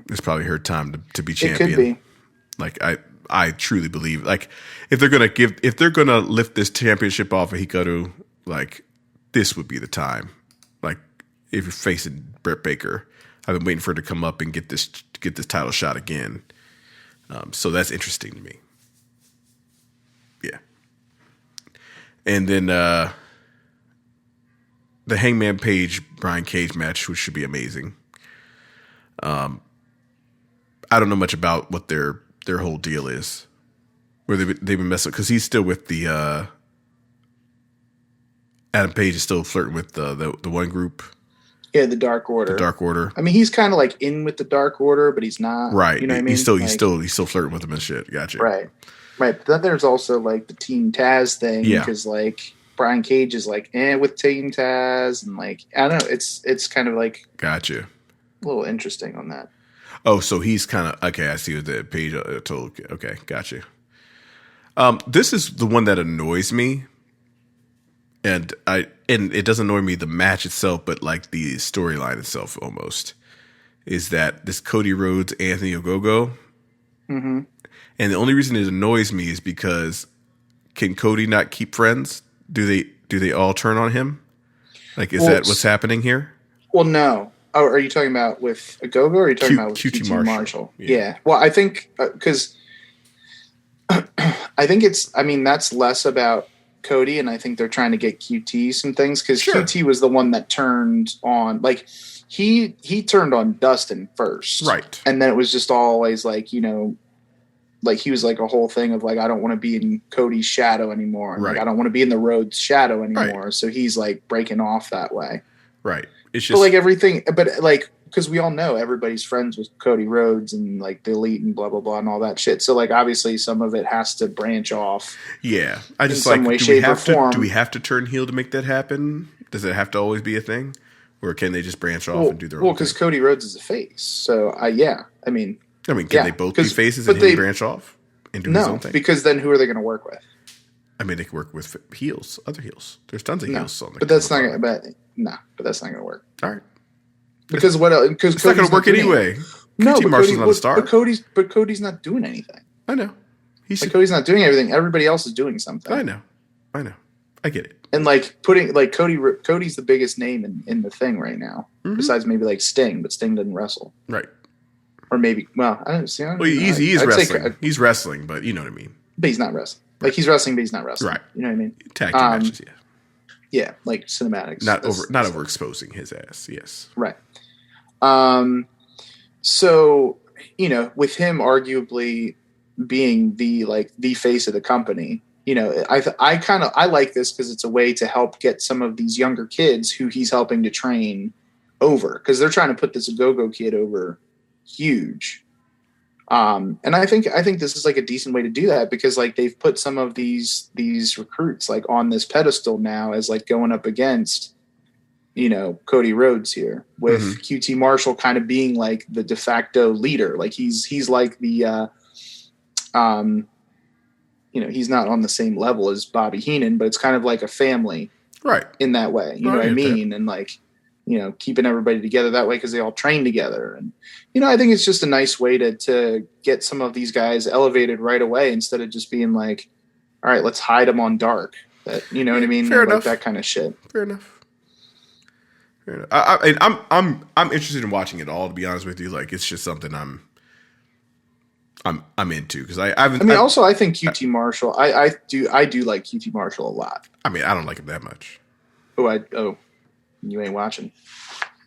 It's probably her time to be champion. It could be. Like I truly believe, like, if they're gonna lift this championship off of Hikaru, like, this would be the time. Like, if you're facing Britt Baker, I've been waiting for her to come up and get this title shot again. So that's interesting to me. Yeah. And then the Hangman Page Brian Cage match, which should be amazing. I don't know much about what their whole deal is, where they've been messing, because he's still with the Adam Page is still flirting with the one group. Yeah, the Dark Order. The Dark Order. I mean, he's kind of like in with the Dark Order, but he's not. Right. You know what I mean? He's still flirting with them and shit. Gotcha. Right. But then there's also like the Team Taz thing, Yeah. because like Brian Cage is like with Team Taz, and like I don't know, it's kind of like Gotcha. a little interesting on that. Oh, so he's kind of okay. I see what the Page told. Okay, gotcha. This is the one that annoys me, and it doesn't annoy me the match itself, but like the storyline itself almost, is that this Cody Rhodes Anthony Ogogo, and the only reason it annoys me is because can Cody not keep friends? Do they all turn on him? Like, is that what's happening here? Well, no. Oh, are you talking about with Ogogo, or are you talking about with QT Marshall? Yeah. Well, I think because I think that's less about Cody, and I think they're trying to get QT some things because QT was the one that turned on, like he turned on Dustin first, right? And then it was just always like, you know, like he was like a whole thing of like, I don't want to be in Cody's shadow anymore, right? Like, I don't want to be in the Rhodes shadow anymore, right. So he's like breaking off that way, right? It's just but like everything, but like because we all know everybody's friends with Cody Rhodes and like the Elite and blah blah blah and all that shit. So like obviously some of it has to branch off. Yeah, I just like do we have to turn heel to make that happen? Does it have to always be a thing, or can they just branch off and do their own? Well, because Cody Rhodes is a face, so I mean, can they both be faces and he branch off and do his own thing? Because then who are they going to work with? I mean, they can work with heels, other heels. There's tons of heels on the but that's not going to. But that's not going to work. All right. Because what else? Because it's not going to work anyway. No, QT Marshall's not a star. But Cody's not doing anything. I know. Cody's not doing everything. Everybody else is doing something. I know. I get it. And like putting like Cody's the biggest name in the thing right now, besides maybe like Sting, but Sting doesn't wrestle. Right. Or maybe I don't see. He's wrestling. He's wrestling, but you know what I mean. But he's not wrestling. Like he's wrestling, but he's not wrestling. Right. You know what I mean? Tag team matches, yeah. Yeah, like cinematics. Not overexposing his ass. Yes. Right. So, you know, with him arguably being the face of the company, you know, I like this because it's a way to help get some of these younger kids who he's helping to train over, because they're trying to put this go-go kid over huge. And I think this is like a decent way to do that, because like they've put some of these recruits like on this pedestal now as like going up against, you know, Cody Rhodes here, with QT Marshall kind of being like the de facto leader. Like he's like the, you know, he's not on the same level as Bobby Heenan, but it's kind of like a family, right? In that way, you know what I mean? That. And like, you know, keeping everybody together that way because they all train together. And, you know, I think it's just a nice way to get some of these guys elevated right away, instead of just being like, all right, let's hide them on dark. That, you know what I mean? Fair enough. That kind of shit. Fair enough. I'm interested in watching it all, to be honest with you. Like, it's just something I'm into, because I think QT Marshall. I do like QT Marshall a lot. I mean, I don't like him that much. You ain't watching.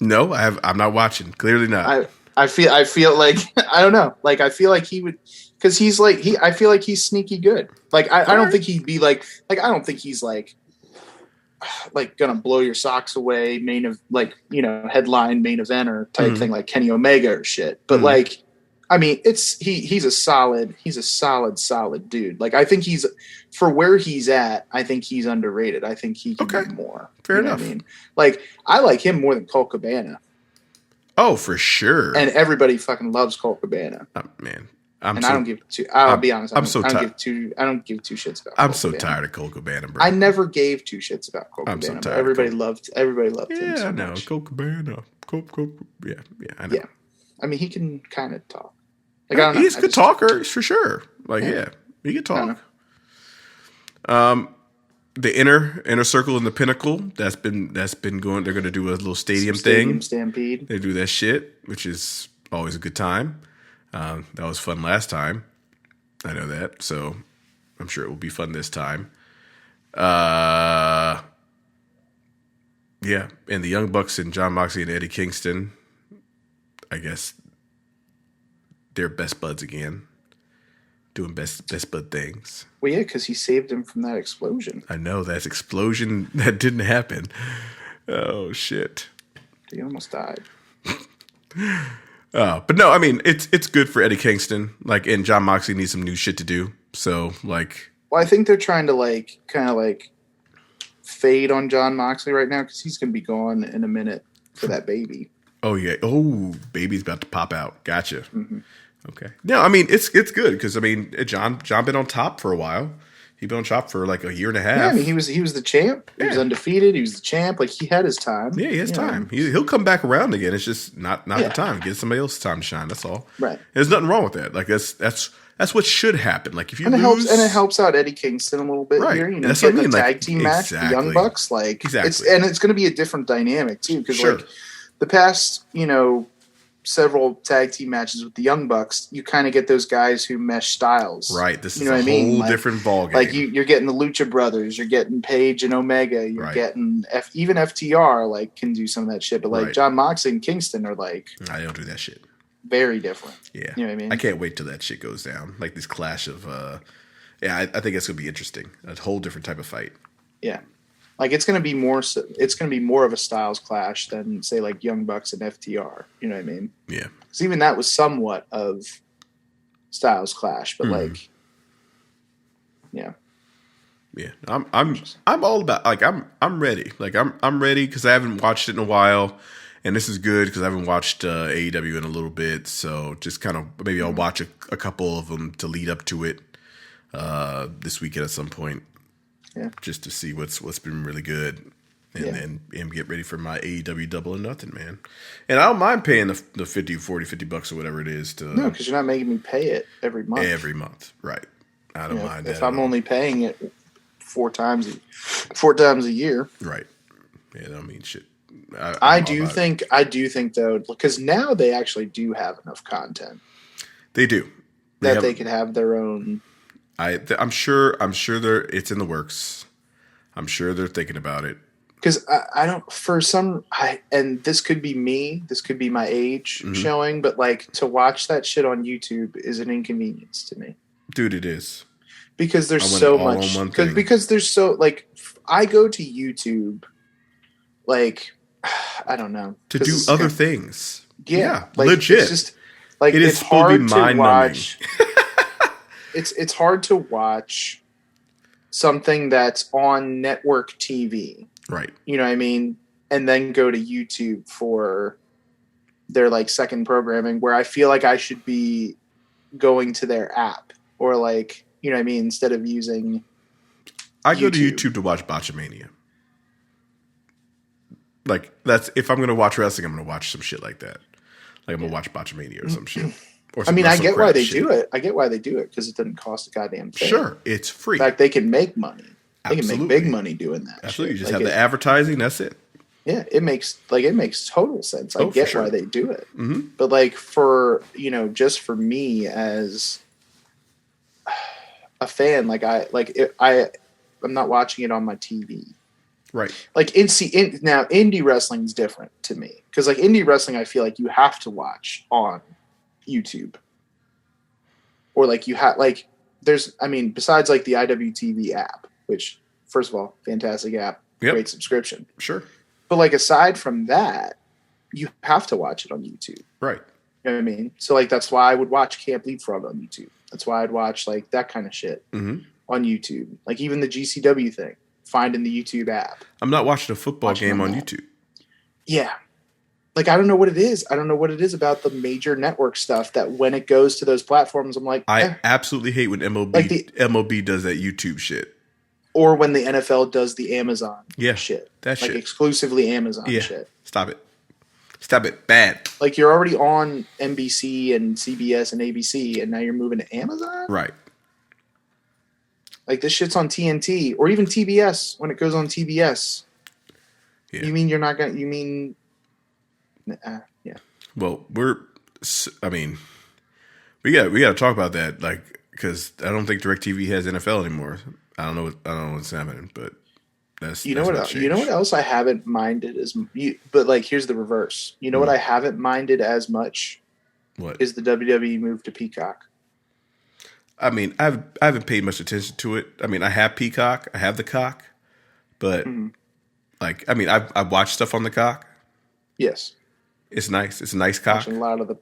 No, I'm not watching. Clearly not. I feel like I don't know. Like I feel like he would, because he's like I feel like he's sneaky good. Like I don't think he'd be like I don't think he's like gonna blow your socks away headline main eventer type thing like Kenny Omega or shit. But like, I mean, he's a solid dude. Like I think he's, for where he's at, I think he's underrated. I think he can do more. Fair enough. I mean, like I like him more than Colt Cabana. Oh, for sure. And everybody fucking loves Colt Cabana. Man, I don't give two. I'll be honest. I don't give two shits about. I'm so tired of Colt Cabana, bro. I never gave two shits about Colt Cabana. So but everybody loved him. Yeah, I know. Colt Cabana. Yeah, I know. Yeah, I mean, he can kind of talk. Like, I don't know. He's a good talker for sure. Like, yeah, he can talk. The inner circle and the pinnacle, that's been going. They're going to do a little stadium thing. Stampede. They do that shit, which is always a good time. That was fun last time. I know that, so I'm sure it will be fun this time. Yeah, and the Young Bucks and John Moxley and Eddie Kingston, I guess they're best buds again, doing best bud things. Well, yeah, because he saved him from that explosion. I know, that explosion that didn't happen. Oh shit! He almost died. But no, I mean, it's good for Eddie Kingston. Like, and John Moxley needs some new shit to do. So like, well, I think they're trying to kind of fade on John Moxley right now, because he's going to be gone in a minute for that baby. Oh yeah. Oh, baby's about to pop out. Gotcha. Mm-hmm. Okay. No, I mean, it's good, because I mean, John been on top for a while. He'd been on top for like a year and a half. Yeah, I mean, he was the champ. He was undefeated. He was the champ. Like, he had his time. Yeah, he has time. He'll come back around again. It's just not the time. Get somebody else time to shine. That's all. Right. There's nothing wrong with that. Like, that's what should happen. Like, if you it helps out Eddie Kingston a little bit here. You know, that's what I mean. The tag team match, the Young Bucks. Like, exactly. It's going to be a different dynamic too, because like the past, several tag team matches with the Young Bucks, you kind of get those guys who mesh styles. Right. This is a whole different ballgame. Like you're getting the Lucha Brothers, you're getting Paige and Omega, you're getting even FTR like can do some of that shit, but like John Moxley and Kingston are like I don't do that shit. Very different. Yeah. You know what I mean? I can't wait till that shit goes down. Like this clash of I think it's gonna be interesting. A whole different type of fight. Yeah. Like it's going to be more of a styles clash than say like Young Bucks and FTR. You know what I mean? Yeah. Because even that was somewhat of styles clash, but like, yeah. Yeah. I'm all about like I'm ready. Like I'm ready because I haven't watched it in a while, and this is good because I haven't watched AEW in a little bit. So just kind of maybe I'll watch a couple of them to lead up to it this weekend at some point. Yeah. Just to see what's been really good and get ready for my AEW Double or Nothing, man. And I don't mind paying the $50 or whatever it is to. No, because you're not making me pay it every month. Every month, right. I don't mind that. If I'm only paying it four times a year. Right. Yeah, that don't mean shit. I do think though, because now they actually do have enough content. They do. They could have their own. I'm sure it's in the works. I'm sure they're thinking about it. Because and this could be me, this could be my age showing, but like to watch that shit on YouTube is an inconvenience to me. Dude, it is. Because there's so much. Because there's so like I go to YouTube, like I don't know, to do other things. Yeah, like, legit. It's just like it is hard to watch. It's hard to watch something that's on network TV. Right. You know what I mean? And then go to YouTube for their like second programming where I feel like I should be going to their app or like, you know what I mean? Instead of using I go to YouTube to watch Botchamania. Like that's if I'm going to watch wrestling, I'm going to watch some shit like that. Like I'm going to watch Botchamania or some shit. I mean, I get why they do it. I get why they do it because it doesn't cost a goddamn thing. Sure, it's free. In fact, they can make money. They can make big money doing that. Absolutely, shit. You just have the advertising. That's it. Yeah, it makes total sense. I get why they do it. Mm-hmm. But like for just for me as a fan, I'm not watching it on my TV. Right. Like now, indie wrestling is different to me because like indie wrestling, I feel like you have to watch on YouTube, or like you have like besides like the IWTV app, which first of all, fantastic app, great subscription, sure. But like aside from that, you have to watch it on YouTube, right? You know what I mean? So like that's why I would watch Camp Leapfrog on YouTube. That's why I'd watch like that kind of shit on YouTube. Like even the GCW thing, find in the YouTube app. I'm not watching a football game on YouTube. Yeah. Like, I don't know what it is. I don't know what it is about the major network stuff that when it goes to those platforms, I'm like, I absolutely hate when MLB does that YouTube shit. Or when the NFL does the Amazon shit. That shit. Like exclusively Amazon shit. Stop it. Stop it. Bad. Like you're already on NBC and CBS and ABC and now you're moving to Amazon? Right. Like this shit's on TNT or even TBS when it goes on TBS. Yeah. You mean you're not going to, you mean... yeah. Well, we got to talk about that, like, because I don't think DirecTV has NFL anymore. I don't know what's happening, but that's what else I haven't minded but like here's the reverse. You know what I haven't minded as much? What is the WWE move to Peacock? I mean, I haven't paid much attention to it. I mean, I have Peacock, I have the cock, but like, I mean, I've watched stuff on the cock. Yes. It's nice. It's a nice cock. A lot of the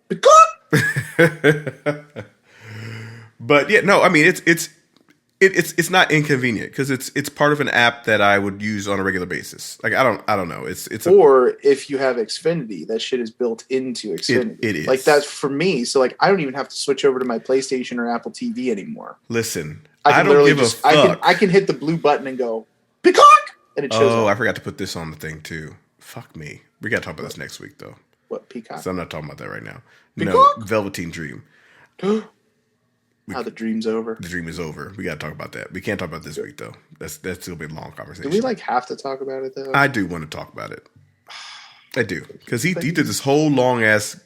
But yeah, no. I mean, it's not inconvenient because it's part of an app that I would use on a regular basis. Like I don't know. If you have Xfinity, that shit is built into Xfinity. It is like that's for me. So like I don't even have to switch over to my PlayStation or Apple TV anymore. Listen, I don't give a fuck. I can hit the blue button and go Peacock, and it shows. Oh, I forgot to put this on the thing too. Fuck me. We got to talk about this next week though. What, Peacock? So I'm not talking about that right now. Peacock? No, Velveteen Dream. How the dream's over. The dream is over. We got to talk about that. We can't talk about this week though. That's still be a long conversation. Do we like have to talk about it though? I do want to talk about it. I do because he did this whole long ass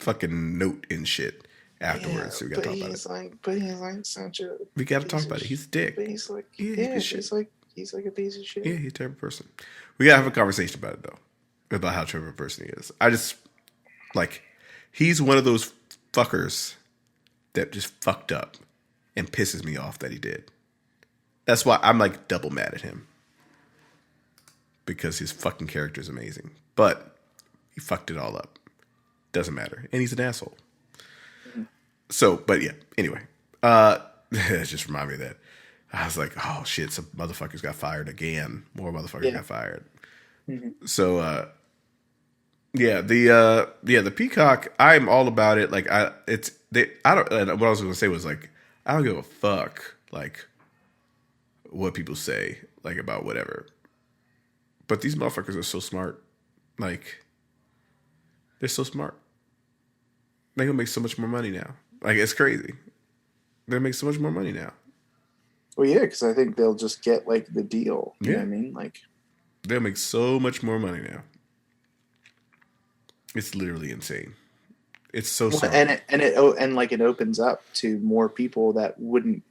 fucking note and shit afterwards. So we gotta talk about it. But he's like such a. We gotta talk about it. He's a dick. But he's like, he's like a piece of shit. Yeah, he's a terrible person. We gotta have a conversation about it though, about how terrible a person he is. I just like he's one of those fuckers that just fucked up and pisses me off that he did. That's why I'm like double mad at him. Because his fucking character is amazing. But he fucked it all up. Doesn't matter. And he's an asshole. Mm-hmm. So, but yeah, anyway. It just reminded me of that. I was like, oh shit, some motherfuckers got fired again. More motherfuckers got fired. Mm-hmm. So the Peacock, I'm all about it. Like what I was gonna say was like, I don't give a fuck like what people say, like about whatever. But these motherfuckers are so smart. Like, they're so smart. They're gonna make so much more money now. Like, it's crazy. They're gonna make so much more money now. Well, yeah, because I think they'll just get, like, the deal. You know what I mean? Like, they'll make so much more money now. It's literally insane. It's so smart. And it opens up to more people that wouldn't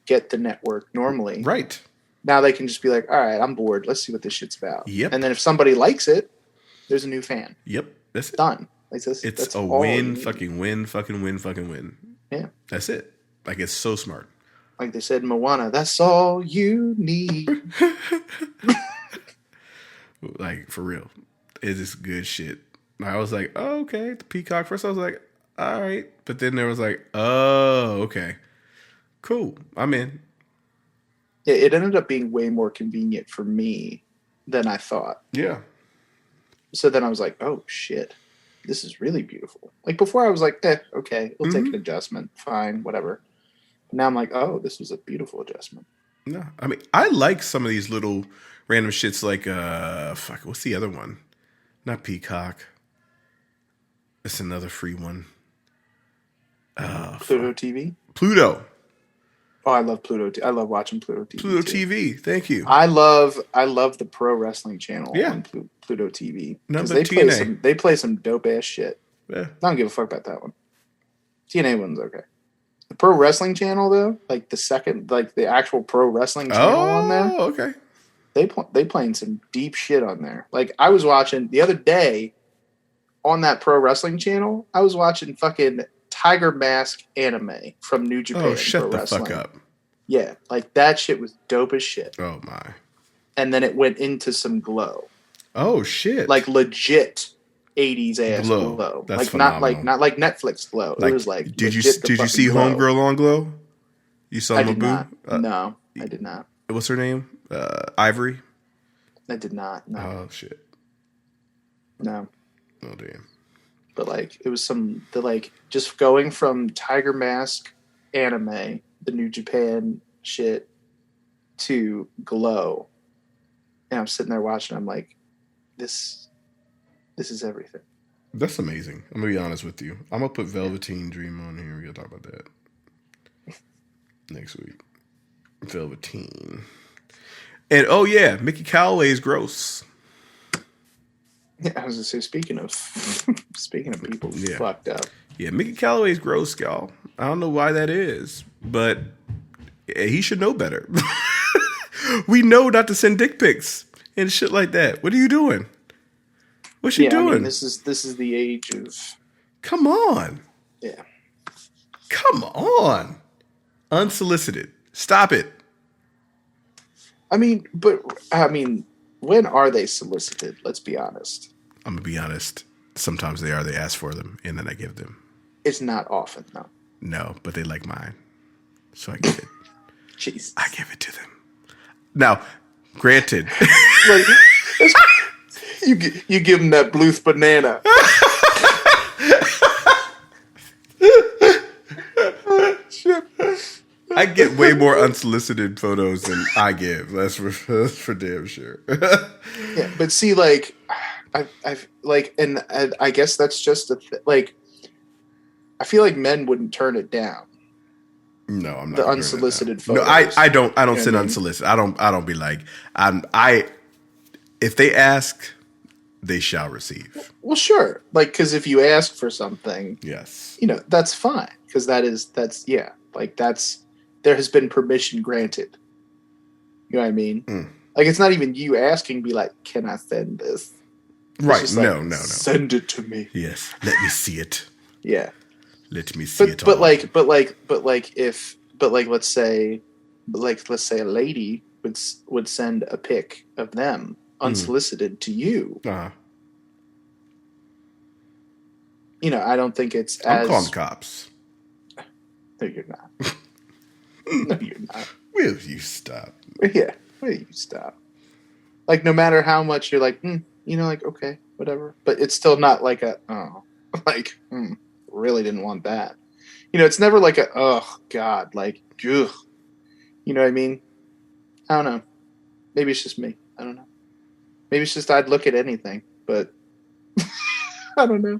get the network normally. Right. Now they can just be like, all right, I'm bored. Let's see what this shit's about. Yep. And then if somebody likes it, there's a new fan. Yep. That's it. Done. Like it's a win, fucking win, fucking win, fucking win. Yeah. That's it. Like, it's so smart. Like they said in Moana, that's all you need. Like, for real. It is good shit. I was like, oh, okay. The Peacock. First I was like, all right. But then there was like, oh, okay. Cool. I'm in. Yeah, it ended up being way more convenient for me than I thought. Yeah. So then I was like, oh, shit. This is really beautiful. Like before I was like, okay, we'll take an adjustment. Fine, whatever. But now I'm like, oh, this was a beautiful adjustment. No, I mean, I like some of these little random shits like, what's the other one? Not Peacock. It's another free one. Pluto TV? Pluto. Oh, I love Pluto. I love watching Pluto TV. Pluto TV. Thank you. I love the pro wrestling channel on Pluto TV because they play some dope ass shit. Yeah. I don't give a fuck about that one. TNA one's okay. The pro wrestling channel though, like the actual pro wrestling channel on there. Oh, okay. They playing some deep shit on there. Like I was watching the other day on that pro wrestling channel. I was watching fucking Tiger Mask anime from New Japan. Oh, shut the fuck up. Yeah, like that shit was dope as shit. Oh my. And then it went into some Glow. Oh shit. Like legit 80s ass Glow. That's like phenomenal. not like Netflix Glow. Like, it was like did you see Glow. Homegirl on Glow? You saw Mabu? No, I did not. What's her name? Ivory? I did not. No. Oh shit. No. Oh damn. But like it was just going from Tiger Mask anime, the New Japan shit, to Glow. And I'm sitting there watching, I'm like, this is everything. That's amazing. I'm gonna be honest with you. I'm gonna put Velveteen Dream on here. We gotta talk about that next week. Velveteen. And oh yeah, Mickey Callaway is gross. Yeah, I was gonna say, speaking of people fucked up. Yeah, Mickey Callaway is gross, y'all. I don't know why that is, but he should know better. We know not to send dick pics and shit like that. What are you doing? What's she doing? I mean, this is the age of. Come on. Yeah. Come on. Unsolicited. Stop it. I mean, when are they solicited? Let's be honest. I'm going to be honest. Sometimes they are. They ask for them, and then I give them. It's not often, no. No, but they like mine. So I give it. Jeez. I give it to them. Now, granted. Like, you give them that Bluth banana. I get way more unsolicited photos than I give. That's for damn sure. Yeah, but see, like, I've like, and I guess that's just like, I feel like men wouldn't turn it down. No, I'm not. The unsolicited photos. No, I don't send unsolicited. I don't be like, if they ask, they shall receive. Well, sure. Like, because if you ask for something, Yes. That's fine. Because there has been permission granted. You know what I mean? Mm. Like, it's not even you asking, be like, can I send this? Right. Just No. Send it to me. Yes. Let me see it. Yeah. Let me see it all. Let's say a lady would send a pic of them unsolicited to you. Uh-huh. I don't think it's I'm calling the cops. No, you're not. No, you're not. Will you stop? Yeah. Will you stop? Like, no matter how much you're like, like, okay, whatever. But it's still not like really didn't want that. It's never like oh, God, like, ugh. You know what I mean? I don't know. Maybe it's just me. I don't know. Maybe it's just I'd look at anything, but I don't know.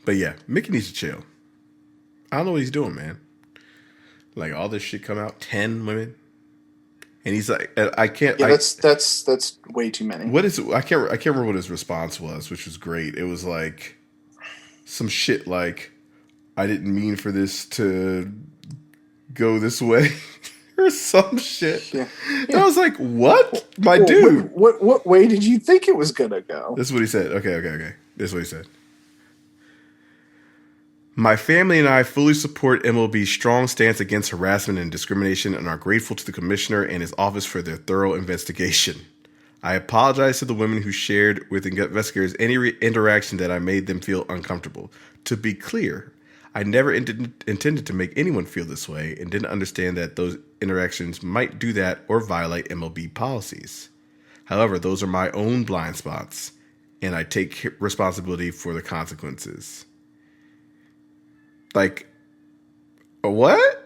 But yeah, Mickey needs to chill. I don't know what he's doing, man. Like, all this shit come out, 10 women, and he's like, I can't. Yeah, that's way too many. What is it? I can't remember what his response was, which was great. It was like some shit like, I didn't mean for this to go this way. Or some shit. Yeah. And I was like, what? Dude. What way did you think it was going to go? This is what he said. Okay. This is what he said. My family and I fully support MLB's strong stance against harassment and discrimination and are grateful to the commissioner and his office for their thorough investigation. I apologize to the women who shared with investigators any interaction that I made them feel uncomfortable. To be clear, I never intended to make anyone feel this way and didn't understand that those interactions might do that or violate MLB policies. However, those are my own blind spots, and I take responsibility for the consequences. Like, what?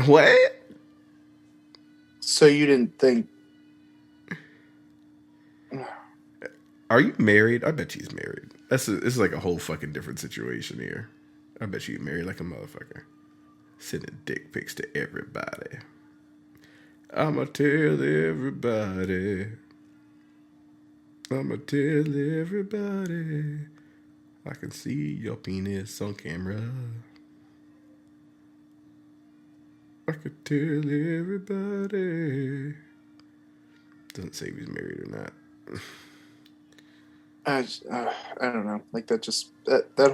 What? So you didn't think... Are you married? I bet she's married. This is like a whole fucking different situation here. I bet she's married like a motherfucker. Sending dick pics to everybody. I'ma tell everybody. I'ma tell everybody. I can see your penis on camera. I could tell everybody. Doesn't say if he's married or not. I don't know. Like, that just that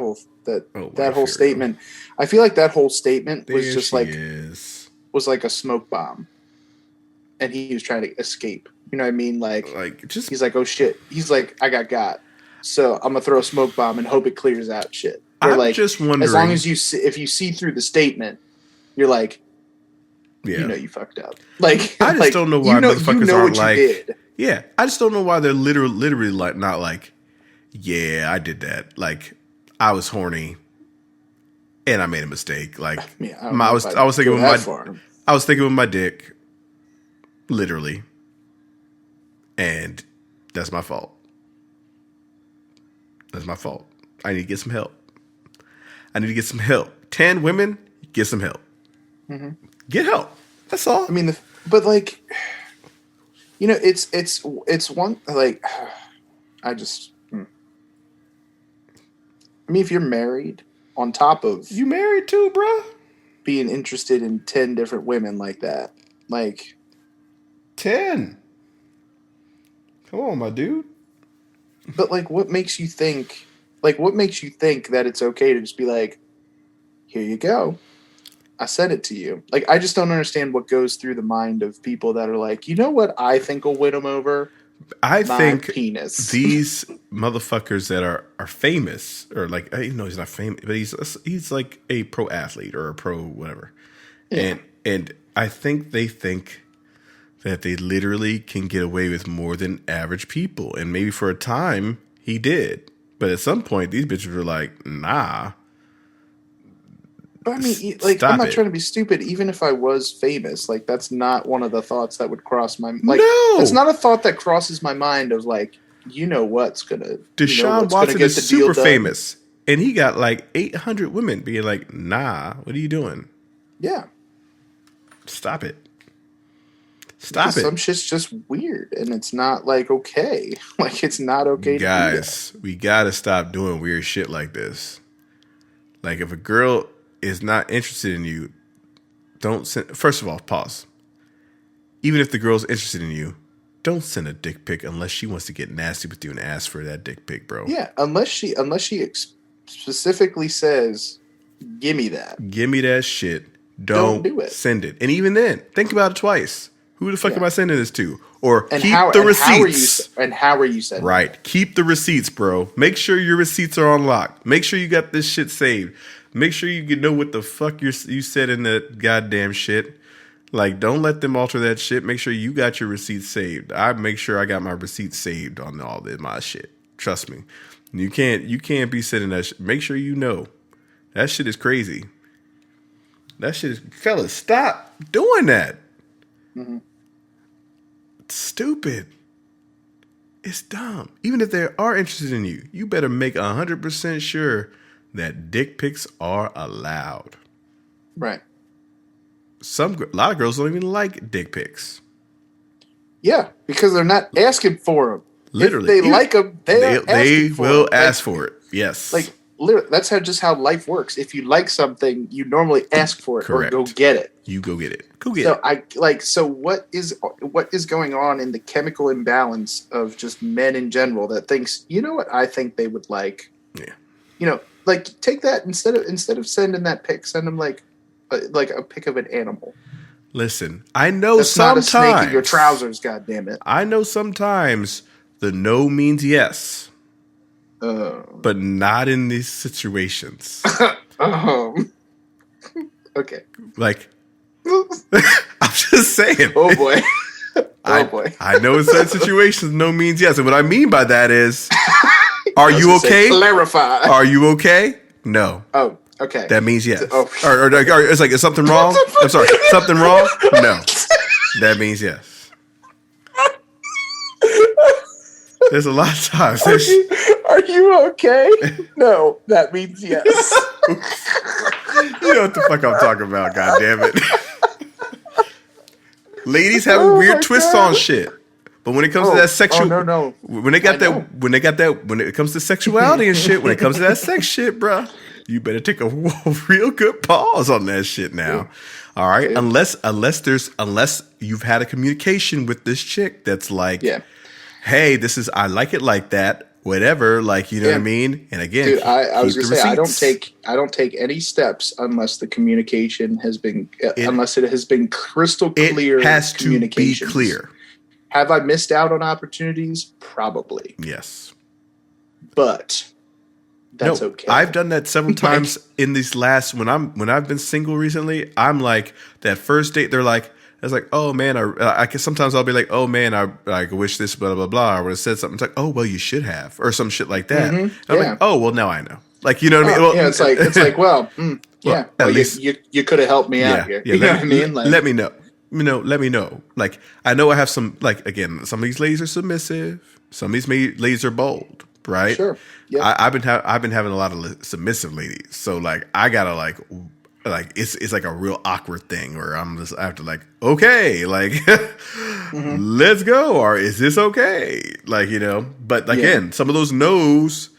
whole statement. I feel like that whole statement was just like was like a smoke bomb, and he was trying to escape. You know what I mean? Like just he's like, oh shit. He's like, I got, so I'm gonna throw a smoke bomb and hope it clears out shit. Or I'm like, just wondering, as long as if you see through the statement, you're like, yeah, you fucked up. Like, I just don't know why motherfuckers aren't like, yeah, I just don't know why they're literally like not like, yeah, I did that. Like, I was horny and I made a mistake. Like, I was thinking with my dick, literally, and that's my fault. That's my fault. I need to get some help. 10 women, get some help. Mm-hmm. Get help. That's all. I mean, but like, it's one, like, I mean, if you're married, on top of... You married too, bro? Being interested in 10 different women like that. Like... 10? Come on, my dude. But, like, what makes you think... Like, what makes you think that it's okay to just be like, here you go. I sent it to you. Like, I just don't understand what goes through the mind of people that are like, you know what I think will win them over? I think penis. These motherfuckers that are famous, or like, even though he's not famous, but he's like a pro athlete or a pro whatever. Yeah. And I think they think that they literally can get away with more than average people. And maybe for a time he did. But at some point these bitches were like, nah. But I mean, like, I'm not trying to be stupid. Even if I was famous, like, that's not one of the thoughts that would cross my mind. Like, no! It's not a thought that crosses my mind of, like, what's going to... Deshaun Watson is super famous. And he got, like, 800 women being like, nah, what are you doing? Yeah. Stop it. Stop it. Some shit's just weird, and it's not like okay. Like it's not okay. Guys, we gotta stop doing weird shit like this. Like if a girl is not interested in you, don't send. First of all, pause. Even if the girl's interested in you, don't send a dick pic unless she wants to get nasty with you and ask for that dick pic, bro. Yeah, unless she specifically says, "Give me that." Give me that shit. Don't do it. Send it. And even then, think about it twice. Who the fuck am I sending this to? Or keep the receipts. How are you sending? Right. Keep the receipts, bro. Make sure your receipts are on lock. Make sure you got this shit saved. Make sure you know what the fuck you said in that goddamn shit. Like, don't let them alter that shit. Make sure you got your receipts saved. I make sure I got my receipts saved on all my shit. Trust me. You can't be sending that shit. Make sure you know. That shit is crazy. That shit is... Fellas, stop doing that. Mm-hmm. It's stupid. It's dumb. Even if they are interested in you, you better make 100% sure that dick pics are allowed. Right. A lot of girls don't even like dick pics. Yeah, because they're not asking for them. Literally, if they like them, they will ask for it. Yes, like literally, that's how life works. If you like something, you normally ask for it. Correct. Or go get it. You go get it. Go get it. So what is going on in the chemical imbalance of just men in general that thinks, you know what I think they would like? Yeah. You know, like take that instead of sending that pic, send them like a pic of an animal. Listen, I know that's sometimes not a snake in your trousers. God damn it! I know sometimes the no means yes, but not in these situations. Okay. Like, I'm just saying. Oh boy. Boy. I know in certain situations no means yes, and what I mean by that is, are you okay? Clarify. Are you okay? No. Oh. Okay. That means yes. Or it's like, is something wrong? I'm sorry. Something wrong? No. That means yes. There's a lot of times. Are you okay? No. That means yes. You know what the fuck I'm talking about, God damn it. Ladies have weird twists on shit. But when it comes to that sexual, no. When it comes to sexuality and shit, when it comes to that sex shit, bruh, you better take a real good pause on that shit now. Yeah. All right. Yeah. Unless you've had a communication with this chick that's like, hey, I like it like that, whatever. Like, you know what I mean? And again, dude, I was gonna say, I don't take any steps unless the communication has been, unless it has been crystal clear. It has to be clear. Have I missed out on opportunities? Probably. Yes. But that's okay. I've done that several times in these last when I've been single recently. I'm like that first date. They're like, it's like, oh man, I can sometimes I'll be like, oh man, I wish this blah blah blah. I would have said something. It's like, oh well, you should have, or some shit like that. Mm-hmm. I'm like, oh well, now I know. Like, you know what I mean? Well, yeah, it's like, well, at least you could have helped me out here. You know what I mean? Like, let me know. Let me know. Like, I know I have some, like, again, some of these ladies are submissive. Some of these ladies are bold, right? Sure. Yeah. I've been having a lot of submissive ladies. So, like, I gotta, like it's like a real awkward thing where I have to, like, okay, like, let's go. Or is this okay? Like, you know, but again, some of those no's,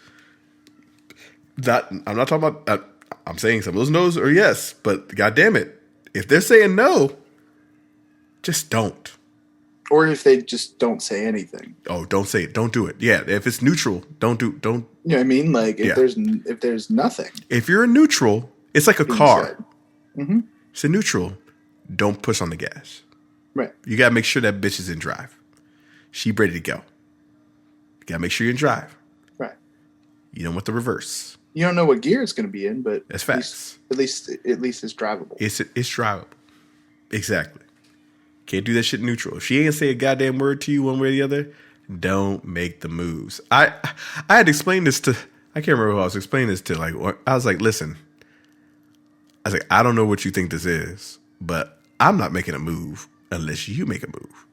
I'm not talking about, I'm saying some of those no's are yes, but God damn it, if they're saying no, just don't. Or if they just don't say anything. Oh, don't say it. Don't do it. Yeah, if it's neutral, don't. You know what I mean? Like if there's nothing. If you're in neutral, it's like a car. Mm-hmm. It's a neutral. Don't push on the gas. Right. You gotta make sure that bitch is in drive. She ready to go. You gotta make sure you're in drive. Right. You don't want the reverse. You don't know what gear it's gonna be in, but that's facts. At least it's drivable. It's drivable. Exactly. Can't do that shit neutral. If she ain't say a goddamn word to you one way or the other, don't make the moves. I had to explain this to, I can't remember who I was explaining this to. Like, I was like, listen, I was like, I don't know what you think this is, but I'm not making a move unless you make a move.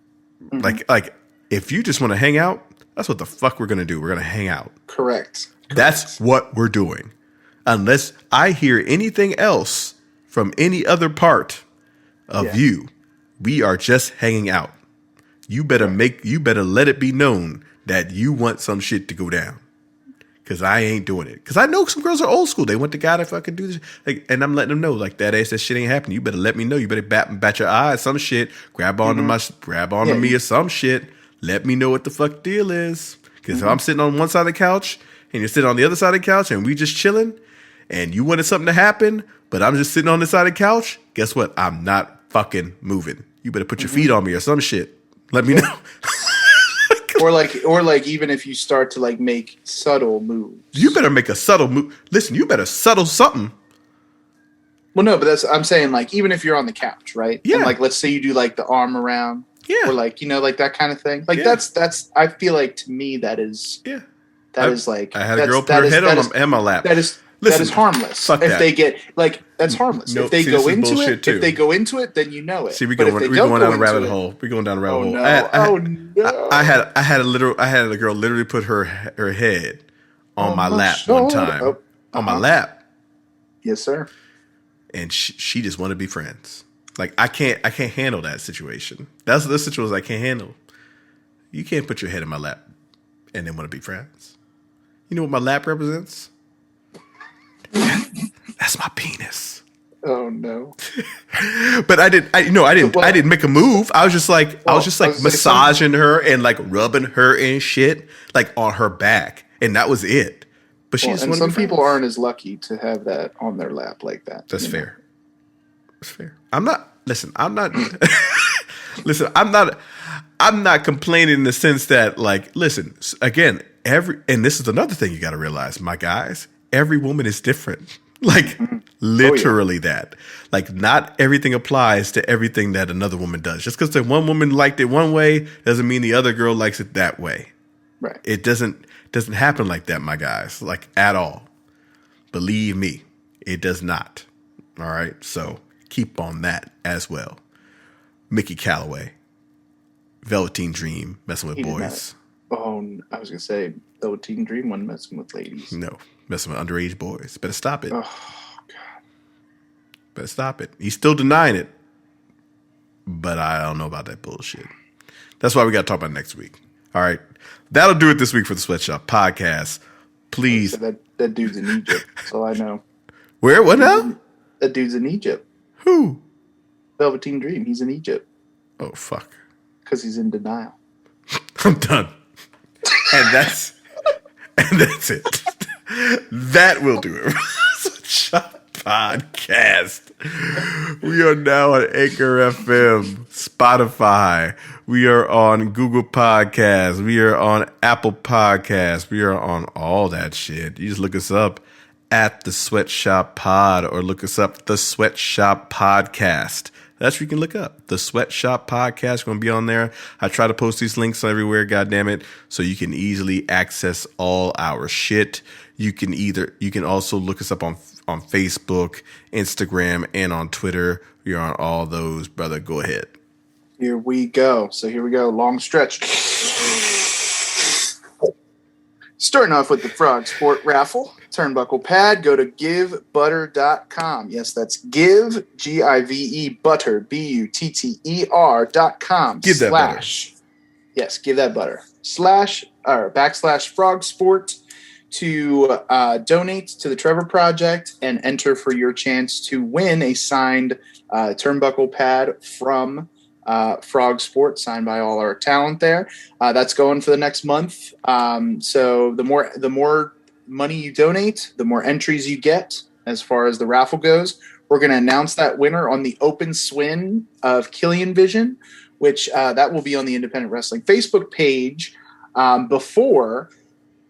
Mm-hmm. Like if you just want to hang out, that's what the fuck we're going to do. We're going to hang out. Correct. That's what we're doing. Unless I hear anything else from any other part of you. We are just hanging out. You better let it be known that you want some shit to go down. Cause I ain't doing it. Cause I know some girls are old school. They want the guy to fucking do this. Like, and I'm letting them know, like, that shit ain't happening. You better let me know. You better bat your eye at some shit. Grab onto me or some shit. Let me know what the fuck deal is. Cause if I'm sitting on one side of the couch and you're sitting on the other side of the couch and we just chilling and you wanted something to happen, but I'm just sitting on this side of the couch, guess what? I'm not fucking moving. You better put your feet on me or some shit. Let me know. Or like even if you start to like make subtle moves. You better make a subtle move. Listen, you better subtle something. Well, no, but I'm saying like even if you're on the couch, right? Yeah. And like let's say you do like the arm around. Yeah. Or like, like that kind of thing. Like that's I feel like to me that is like I had a girl put her head on my lap. That is harmless. Fuck if that. they get like that's harmless. Nope, if they go into it, too. if they go into it, then you know it. See, we're going down a rabbit hole. We're going down a rabbit hole. No. I had a girl literally put her head on my lap one time. On my lap. Yes, sir. And she just wanted to be friends. Like I can't handle that situation. That's the situation I can't handle. You can't put your head in my lap and then want to be friends. You know what my lap represents? That's my penis. Oh no! But I didn't make a move. I was just like massaging her and like rubbing her and shit like on her back, and that was it. But and some people aren't as lucky to have that on their lap like that. That's fair. That's fair. I'm not complaining in the sense that like, listen, again, and this is another thing you got to realize, my guys. Every woman is different. Like literally that. Like not everything applies to everything that another woman does. Just because the one woman liked it one way doesn't mean the other girl likes it that way. Right. It doesn't happen like that, my guys. Like at all. Believe me, it does not. All right. So keep on that as well. Mickey Callaway, Velveteen Dream, messing with boys. Oh, I was gonna say Velveteen Dream wasn't messing with ladies. No. Messing with underage boys. Better stop it. Oh, God. Better stop it. He's still denying it. But I don't know about that bullshit. That's why we got to talk about it next week. All right. That'll do it this week for the Sweatshop Podcast. Please. That dude's in Egypt. That's all I know. Where? What now? That dude's in Egypt. Who? Velveteen Dream. He's in Egypt. Oh, fuck. Because he's in denial. I'm done. And that's it. That will do it. Sweatshop Podcast. We are now on Anchor FM, Spotify. We are on Google Podcasts. We are on Apple Podcasts. We are on all that shit. You just look us up at the Sweatshop Pod or look us up the Sweatshop Podcast. That's what you can look up. The Sweatshop Podcast going to be on there. I try to post these links everywhere, goddammit, so you can easily access all our shit. You can also look us up on Facebook, Instagram, and on Twitter. We are on all those, brother. Go ahead. Here we go. Long stretch. Starting off with the Frog Sport Raffle. Turnbuckle Pad. Go to givebutter.com. Yes, that's give, G-I-V-E, butter, B-U-T-T-E-R.com. Give that butter. Yes, give that butter. / Frog Sport to donate to the Trevor Project and enter for your chance to win a signed Turnbuckle Pad from Frog Sport, signed by all our talent there. That's going for the next month. So the more money you donate, the more entries you get as far as the raffle goes. We're going to announce that winner on the open swing of Killian Vision, which that will be on the Independent Wrestling Facebook page before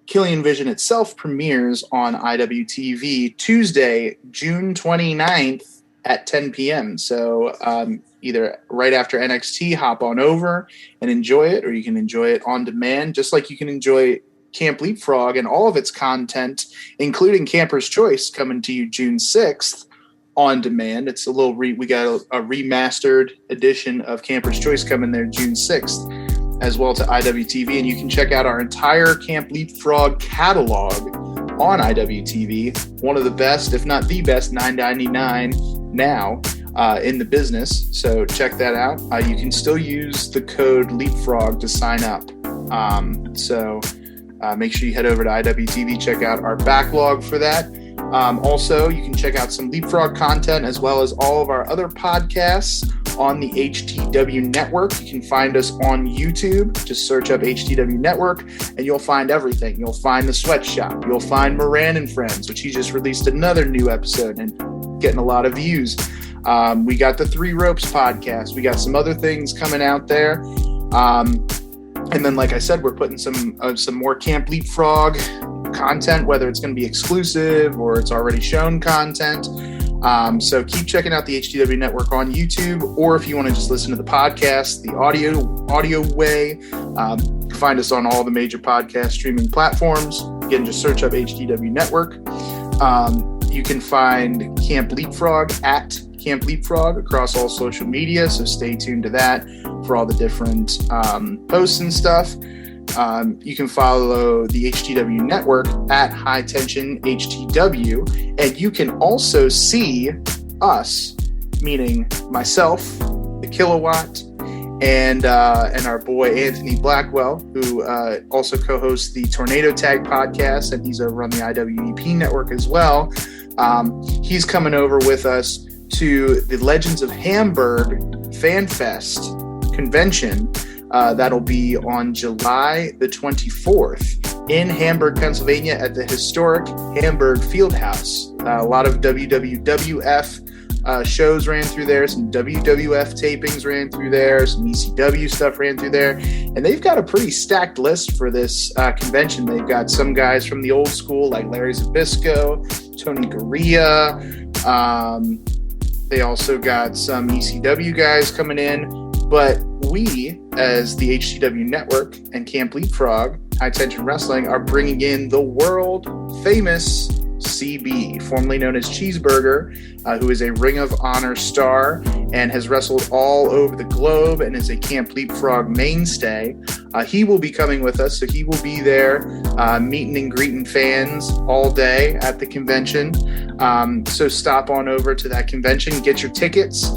Killian Vision itself premieres on IWTV Tuesday, June 29th at 10 p.m. So either right after NXT, hop on over and enjoy it, or you can enjoy it on demand, just like you can enjoy Camp Leapfrog and all of its content, including Camper's Choice, coming to you June 6th on demand. It's we got a remastered edition of Camper's Choice coming there June 6th. As well to IWTV, and you can check out our entire Camp Leapfrog catalog on IWTV. One of the best, if not the best, $9.99 now. in the business. So check that out. You can still use the code Leapfrog to sign up. So make sure you head over to IWTV, check out our backlog for that. Also, you can check out some Leapfrog content as well as all of our other podcasts on the HTW Network. You can find us on YouTube. Just search up HTW Network and you'll find everything. You'll find The Sweatshop. You'll find Moran and Friends, which he just released another new episode and getting a lot of views. We got the Three Ropes podcast. We got some other things coming out there. And then, like I said, we're putting some more Camp Leapfrog content, whether it's going to be exclusive or it's already shown content. So keep checking out the HTW Network on YouTube, or if you want to just listen to the podcast, the audio way, find us on all the major podcast streaming platforms. Again, just search up HTW Network. You can find Camp Leapfrog at Camp Leapfrog across all social media, so stay tuned to that for all the different posts and stuff. You can follow the HTW Network at High Tension HTW, and you can also see us, meaning myself, the Kilowatt, and our boy Anthony Blackwell, who also co-hosts the Tornado Tag podcast, and he's over on the IWEP network as well. He's coming over with us to the Legends of Hamburg Fan Fest convention. That'll be on July the 24th in Hamburg, Pennsylvania at the historic Hamburg Fieldhouse. A lot of WWF shows ran through there, some WWF tapings ran through there, some ECW stuff ran through there, and they've got a pretty stacked list for this convention. They've got some guys from the old school like Larry Zbyszko, Tony Gurria. They also got some ECW guys coming in, but we, as the HTW Network and Camp Leapfrog, High Tension Wrestling, are bringing in the world famous CB, formerly known as Cheeseburger, who is a Ring of Honor star and has wrestled all over the globe and is a Camp Leapfrog mainstay. He will be coming with us, so he will be there meeting and greeting fans all day at the convention. So stop on over to that convention, get your tickets.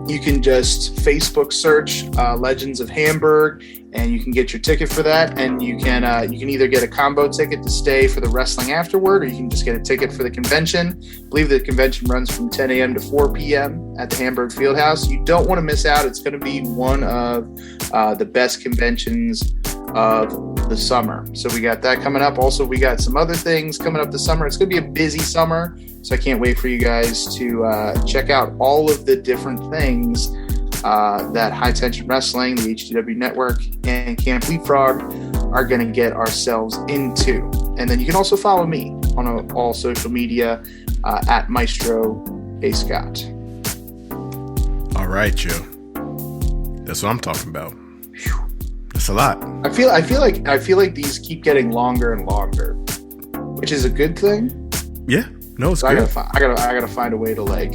You can just Facebook search Legends of Hamburg, and you can get your ticket for that. And you can either get a combo ticket to stay for the wrestling afterward, or you can just get a ticket for the convention. I believe the convention runs from 10 a.m. to 4 p.m. at the Hamburg Fieldhouse. You don't want to miss out. It's going to be one of the best conventions of the summer. So we got that coming up. Also, we got some other things coming up this summer. It's going to be a busy summer, so I can't wait for you guys to check out all of the different things that High Tension Wrestling, the HTW Network, and Camp Leapfrog are going to get ourselves into. And then you can also follow me on all social media at Maestro A. Scott. All right, Joe. That's what I'm talking about. Whew. That's a lot. I feel like these keep getting longer and longer, which is a good thing. Yeah, no, it's so good. I gotta find a way to like.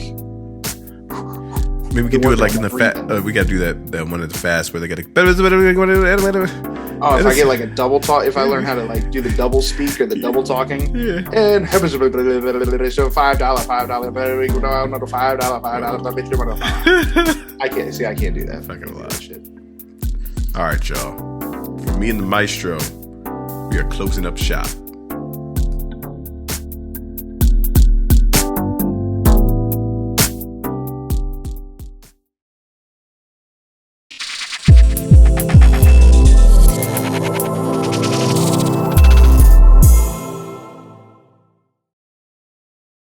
Maybe we can do it like in the fast. We gotta do that one in the fast where they gotta. Oh, if I get like a double talk, if I learn how to like do the double speak or the double talking, yeah. And so $5, another $5. I can't do that. Fucking a lot of shit. All right, y'all. For me and the Maestro, we are closing up shop.